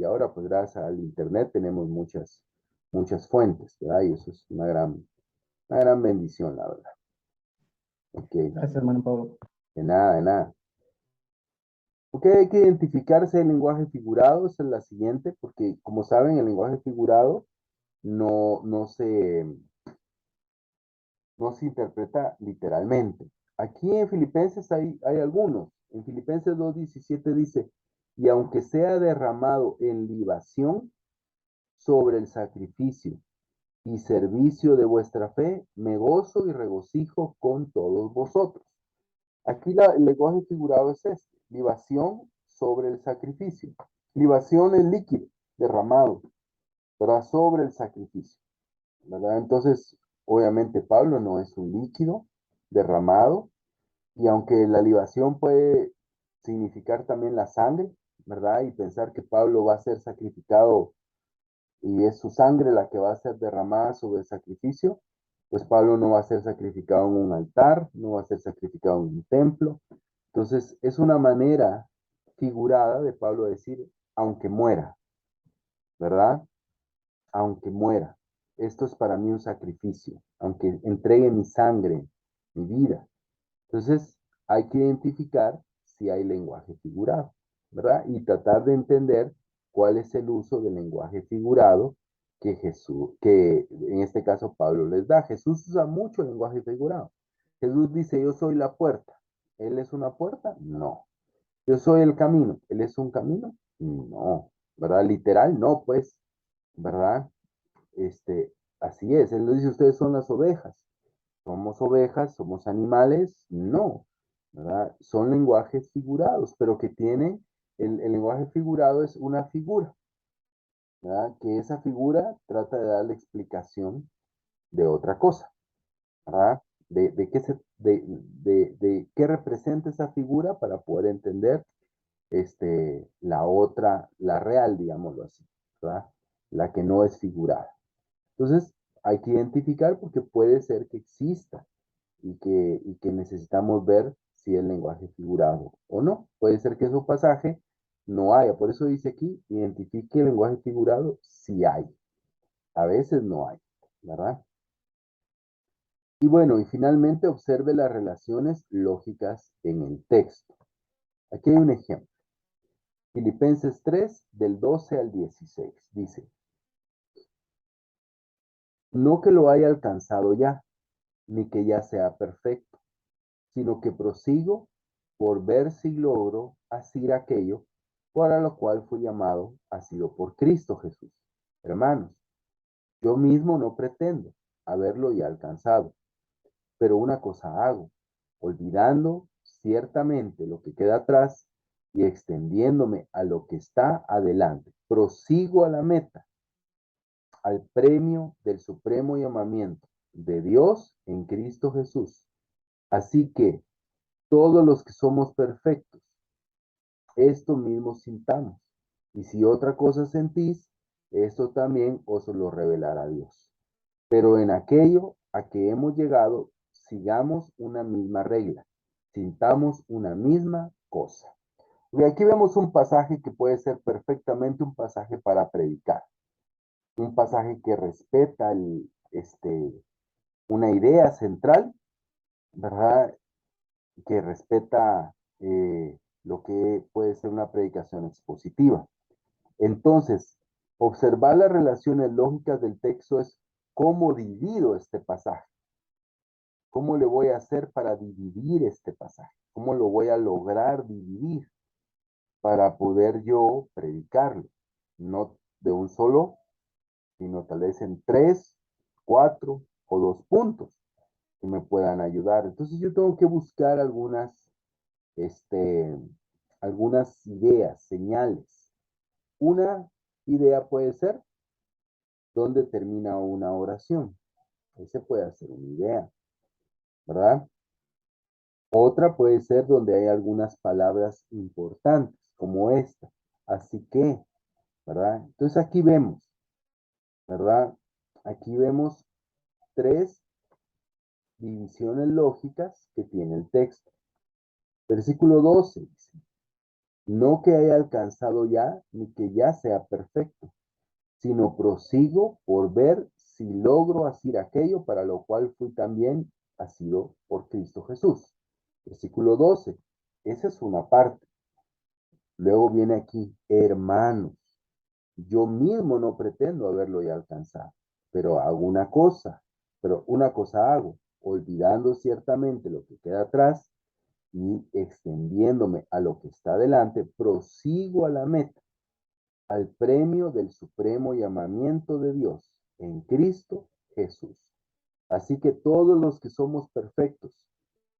ahora pues gracias al internet tenemos muchas fuentes, ¿verdad? Y eso es una gran bendición, la verdad. Ok, Gracias, hermano Pablo. de nada, de nada. Ok, hay que identificarse el lenguaje figurado, esa es la siguiente, porque como saben, el lenguaje figurado no se interpreta literalmente. Aquí en Filipenses hay algunos. En Filipenses 2:17 dice, y aunque sea derramado en libación sobre el sacrificio y servicio de vuestra fe, me gozo y regocijo con todos vosotros. Aquí el lenguaje figurado es este, libación sobre el sacrificio. Libación es líquido, derramado, ¿verdad? Sobre el sacrificio, ¿verdad? Entonces, obviamente Pablo no es un líquido derramado, y aunque la libación puede significar también la sangre, ¿verdad? Y pensar que Pablo va a ser sacrificado y es su sangre la que va a ser derramada sobre el sacrificio, pues Pablo no va a ser sacrificado en un altar, no va a ser sacrificado en un templo. Entonces, es una manera figurada de Pablo decir, aunque muera, ¿verdad? Aunque muera. Esto es para mí un sacrificio, aunque entregue mi sangre, mi vida. Entonces, hay que identificar si hay lenguaje figurado, ¿verdad? Y tratar de entender cuál es el uso del lenguaje figurado que en este caso Pablo les da. Jesús usa mucho el lenguaje figurado. Jesús dice, yo soy la puerta. ¿Él es una puerta? No. Yo soy el camino. ¿Él es un camino? No. ¿Verdad? Literal, no, pues, ¿verdad? Así es. Él dice, ustedes son las ovejas. ¿Somos ovejas? ¿Somos animales? No, ¿verdad? Son lenguajes figurados, pero que tiene, el lenguaje figurado es una figura, ¿verdad? Que esa figura trata de dar la explicación de otra cosa, ¿verdad? De qué representa esa figura para poder entender la otra, la real, digámoslo así, ¿verdad? La que no es figurada. Entonces, hay que identificar porque puede ser que exista y que necesitamos ver si es lenguaje figurado o no. Puede ser que su pasaje no haya. Por eso dice aquí, identifique el lenguaje figurado si hay. A veces no hay, ¿verdad? Y bueno, y finalmente observe las relaciones lógicas en el texto. Aquí hay un ejemplo. Filipenses 3, del 12 al 16, dice, no que lo haya alcanzado ya, ni que ya sea perfecto, sino que prosigo por ver si logro hacer aquello para lo cual fui llamado, ha sido por Cristo Jesús. Hermanos, yo mismo no pretendo haberlo ya alcanzado, pero una cosa hago, olvidando ciertamente lo que queda atrás y extendiéndome a lo que está adelante. Prosigo a la meta, al premio del supremo llamamiento de Dios en Cristo Jesús. Así que todos los que somos perfectos, esto mismo sintamos. Y si otra cosa sentís, esto también os lo revelará Dios. Pero en aquello a que hemos llegado, sigamos una misma regla, sintamos una misma cosa. Y aquí vemos un pasaje que puede ser perfectamente un pasaje para predicar, un pasaje que respeta una idea central, ¿verdad? Que respeta lo que puede ser una predicación expositiva. Entonces, observar las relaciones lógicas del texto es ¿cómo divido este pasaje? ¿Cómo le voy a hacer para dividir este pasaje? ¿Cómo lo voy a lograr dividir para poder yo predicarlo? No de un solo, sino tal vez en 3, 4 o 2 puntos que me puedan ayudar. Entonces yo tengo que buscar este, algunas ideas, señales. Una idea puede ser dónde termina una oración. Ese puede ser una idea, ¿verdad? Otra puede ser donde hay algunas palabras importantes, como esta. Así que, ¿verdad? Entonces aquí vemos, ¿verdad? Aquí vemos 3 divisiones lógicas que tiene el texto. Versículo 12 dice, no que haya alcanzado ya, ni que ya sea perfecto, sino prosigo por ver si logro hacer aquello para lo cual fui también asido por Cristo Jesús. Versículo 12, esa es una parte. Luego viene aquí, hermanos, yo mismo no pretendo haberlo ya alcanzado, pero hago una cosa hago, olvidando ciertamente lo que queda atrás y extendiéndome a lo que está delante, prosigo a la meta, al premio del supremo llamamiento de Dios en Cristo Jesús. Así que todos los que somos perfectos,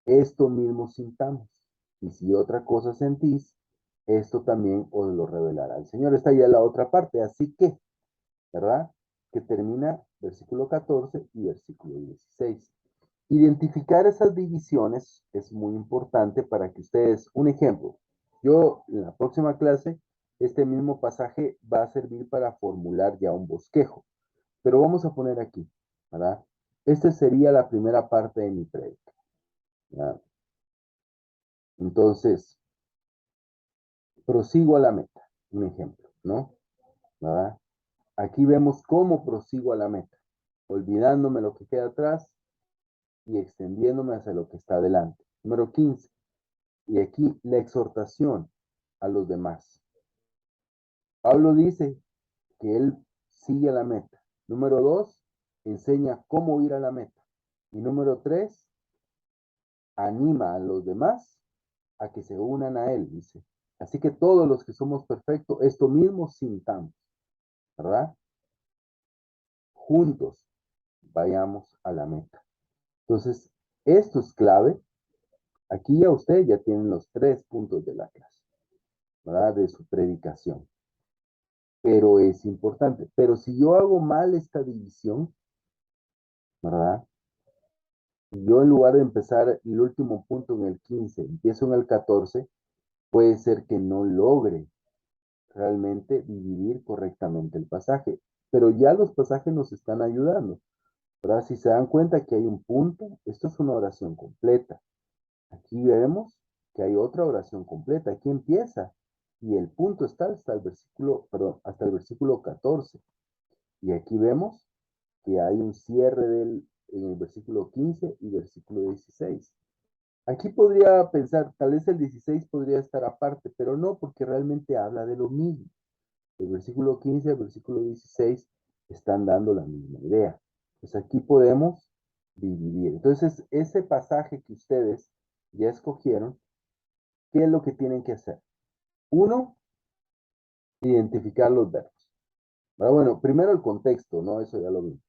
esto mismo sintamos. Y si otra cosa sentís, esto también os lo revelará el Señor. Está ya la otra parte. Así que, ¿verdad? Que termina versículo 14 y versículo 16. Identificar esas divisiones es muy importante para que ustedes, un ejemplo, yo en la próxima clase, este mismo pasaje va a servir para formular ya un bosquejo, pero vamos a poner aquí, ¿verdad? Esta sería la primera parte de mi prédica, ¿verdad? Entonces, prosigo a la meta, un ejemplo, ¿no? ¿Verdad? Aquí vemos cómo prosigo a la meta, olvidándome lo que queda atrás y extendiéndome hacia lo que está adelante. Número 15. Y aquí la exhortación a los demás. Pablo dice que él sigue la meta. Número 2, enseña cómo ir a la meta. Y número 3, anima a los demás a que se unan a él, dice. Así que todos los que somos perfectos, esto mismo sintamos, ¿verdad? Juntos vayamos a la meta. Entonces, esto es clave. Aquí ya ustedes ya tienen los 3 puntos de la clase, ¿verdad? De su predicación. Pero es importante. Pero si yo hago mal esta división, ¿verdad? Y yo en lugar de empezar el último punto en el 15, empiezo en el 14, puede ser que no logre realmente dividir correctamente el pasaje. Pero ya los pasajes nos están ayudando, ¿verdad? Si se dan cuenta que hay un punto, esto es una oración completa. Aquí vemos que hay otra oración completa. Aquí empieza y el punto está hasta el versículo, perdón, hasta el versículo 14. Y aquí vemos que hay un cierre en el versículo 15 y versículo 16. Aquí podría pensar, tal vez el 16 podría estar aparte, pero no, porque realmente habla de lo mismo. El versículo 15 y el versículo 16 están dando la misma idea. Pues aquí podemos dividir. Entonces, ese pasaje que ustedes ya escogieron, ¿qué es lo que tienen que hacer? Uno, identificar los verbos. Bueno, primero el contexto, ¿no? Eso ya lo vimos.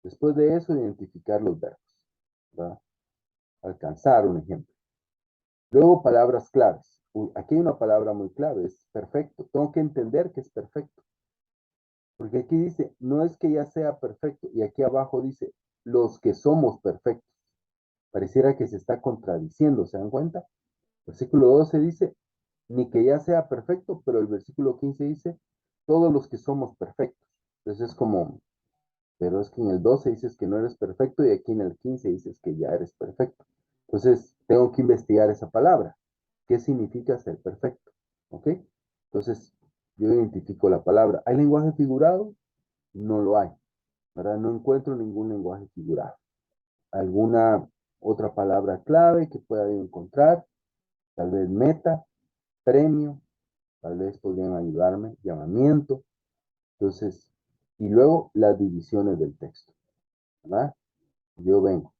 Después de eso, identificar los verbos, ¿verdad? Alcanzar un ejemplo. Luego, palabras claves. Aquí hay una palabra muy clave, es perfecto. Tengo que entender que es perfecto. Porque aquí dice, no es que ya sea perfecto. Y aquí abajo dice, los que somos perfectos. Pareciera que se está contradiciendo, ¿se dan cuenta? Versículo 12 dice, ni que ya sea perfecto, pero el versículo 15 dice, todos los que somos perfectos. Entonces es como, pero es que en el 12 dices que no eres perfecto y aquí en el 15 dices que ya eres perfecto. Entonces, tengo que investigar esa palabra. ¿Qué significa ser perfecto? ¿Ok? Entonces, yo identifico la palabra. ¿Hay lenguaje figurado? No lo hay, ¿verdad? No encuentro ningún lenguaje figurado. ¿Alguna otra palabra clave que pueda encontrar? Tal vez meta, premio, tal vez podrían ayudarme, llamamiento. Entonces, y luego las divisiones del texto, ¿verdad? Yo vengo.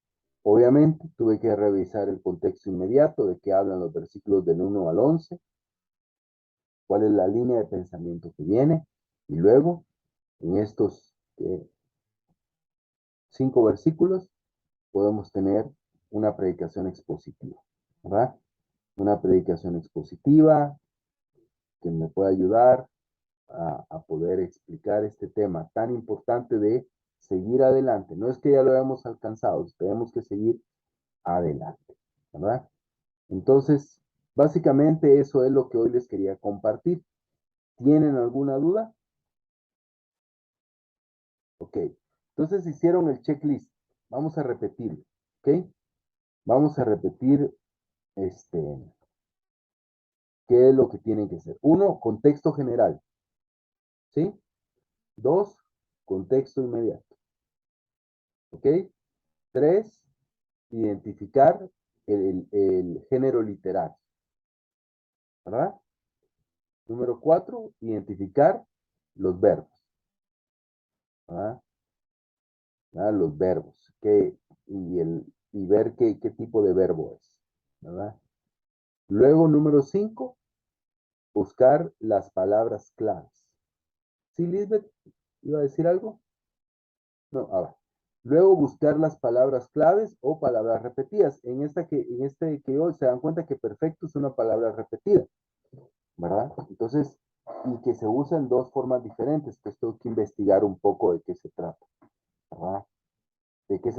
Obviamente tuve que revisar el contexto inmediato de qué hablan los versículos del 1 al 11, cuál es la línea de pensamiento que viene, y luego en estos 5 versículos podemos tener una predicación expositiva, ¿verdad? Una predicación expositiva que me pueda ayudar a poder explicar este tema tan importante de seguir adelante. No es que ya lo hayamos alcanzado, tenemos que seguir adelante, ¿verdad? Entonces, básicamente eso es lo que hoy les quería compartir. ¿Tienen alguna duda? Ok. Entonces hicieron el checklist. Vamos a repetirlo, ¿ok? Vamos a repetir qué es lo que tienen que hacer. 1, contexto general, ¿sí? 2, contexto inmediato, ¿ok? 3, identificar el género literario, ¿verdad? Número 4, identificar los verbos, ¿verdad? Los verbos, y ver qué tipo de verbo es, ¿verdad? Luego, número 5, buscar las palabras claves. ¿Sí, Lisbeth? ¿Iba a decir algo? No, a ver. Luego buscar las palabras claves o palabras repetidas. En este que hoy se dan cuenta que perfecto es una palabra repetida, ¿verdad? Entonces, y que se usa en 2 formas diferentes, pues tengo que investigar un poco de qué se trata, ¿verdad?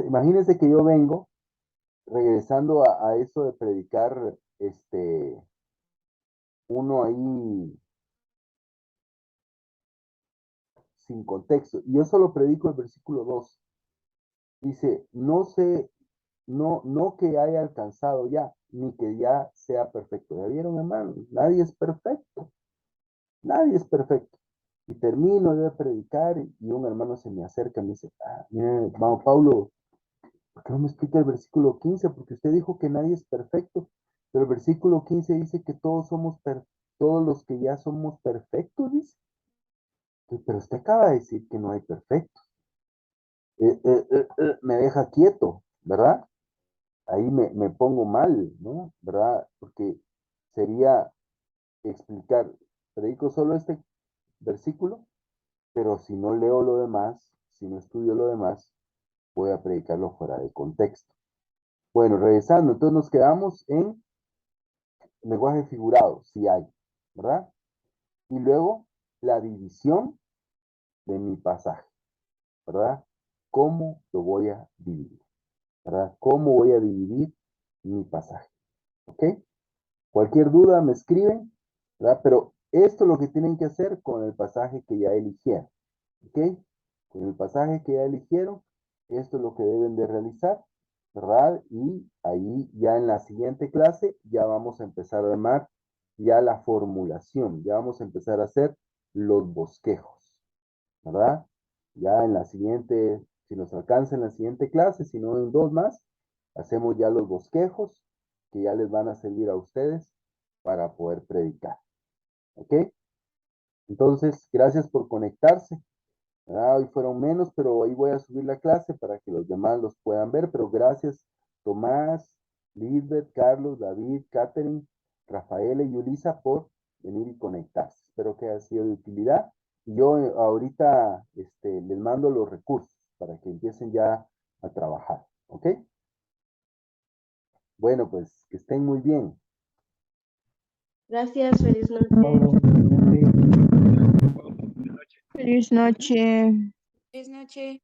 Imagínense que yo vengo regresando a eso de predicar, uno ahí sin contexto. Y yo solo predico el versículo 2. Dice, no sé, no que haya alcanzado ya, ni que ya sea perfecto. ¿Ya vieron, hermano? Nadie es perfecto. Nadie es perfecto. Y termino de predicar y un hermano se me acerca y me dice, mire, hermano Pablo, ¿por qué no me explica el versículo 15? Porque usted dijo que nadie es perfecto, pero el versículo 15 dice que todos los que ya somos perfectos, dice. Pero usted acaba de decir que no hay perfectos. Me deja quieto, ¿verdad? Ahí me pongo mal, ¿no? ¿Verdad? Porque sería explicar, predico solo este versículo, pero si no leo lo demás, si no estudio lo demás, voy a predicarlo fuera de contexto. Bueno, regresando, entonces nos quedamos en lenguaje figurado, si hay, ¿verdad? Y luego la división de mi pasaje, ¿verdad? ¿Cómo lo voy a dividir? ¿Verdad? ¿Cómo voy a dividir mi pasaje? ¿Ok? Cualquier duda me escriben, ¿verdad? Pero esto es lo que tienen que hacer con el pasaje que ya eligieron, ¿ok? Con el pasaje que ya eligieron, esto es lo que deben de realizar, ¿verdad? Y ahí ya en la siguiente clase ya vamos a empezar a armar ya la formulación, ya vamos a empezar a hacer los bosquejos, ¿verdad? Ya en la siguiente, si nos alcanza en la siguiente clase, si no en 2 más, hacemos ya los bosquejos que ya les van a servir a ustedes para poder predicar, ¿ok? Entonces, gracias por conectarse. Hoy fueron menos, pero ahí voy a subir la clase para que los demás los puedan ver. Pero gracias, Tomás, Lisbeth, Carlos, David, Catherine, Rafaela y Yulisa por venir y conectarse. Espero que haya sido de utilidad. Y yo ahorita les mando los recursos para que empiecen ya a trabajar. ¿Ok? Bueno, pues que estén muy bien. Gracias, feliz noche. Pablo, igualmente. Buenas noches. Feliz noche. Feliz noche.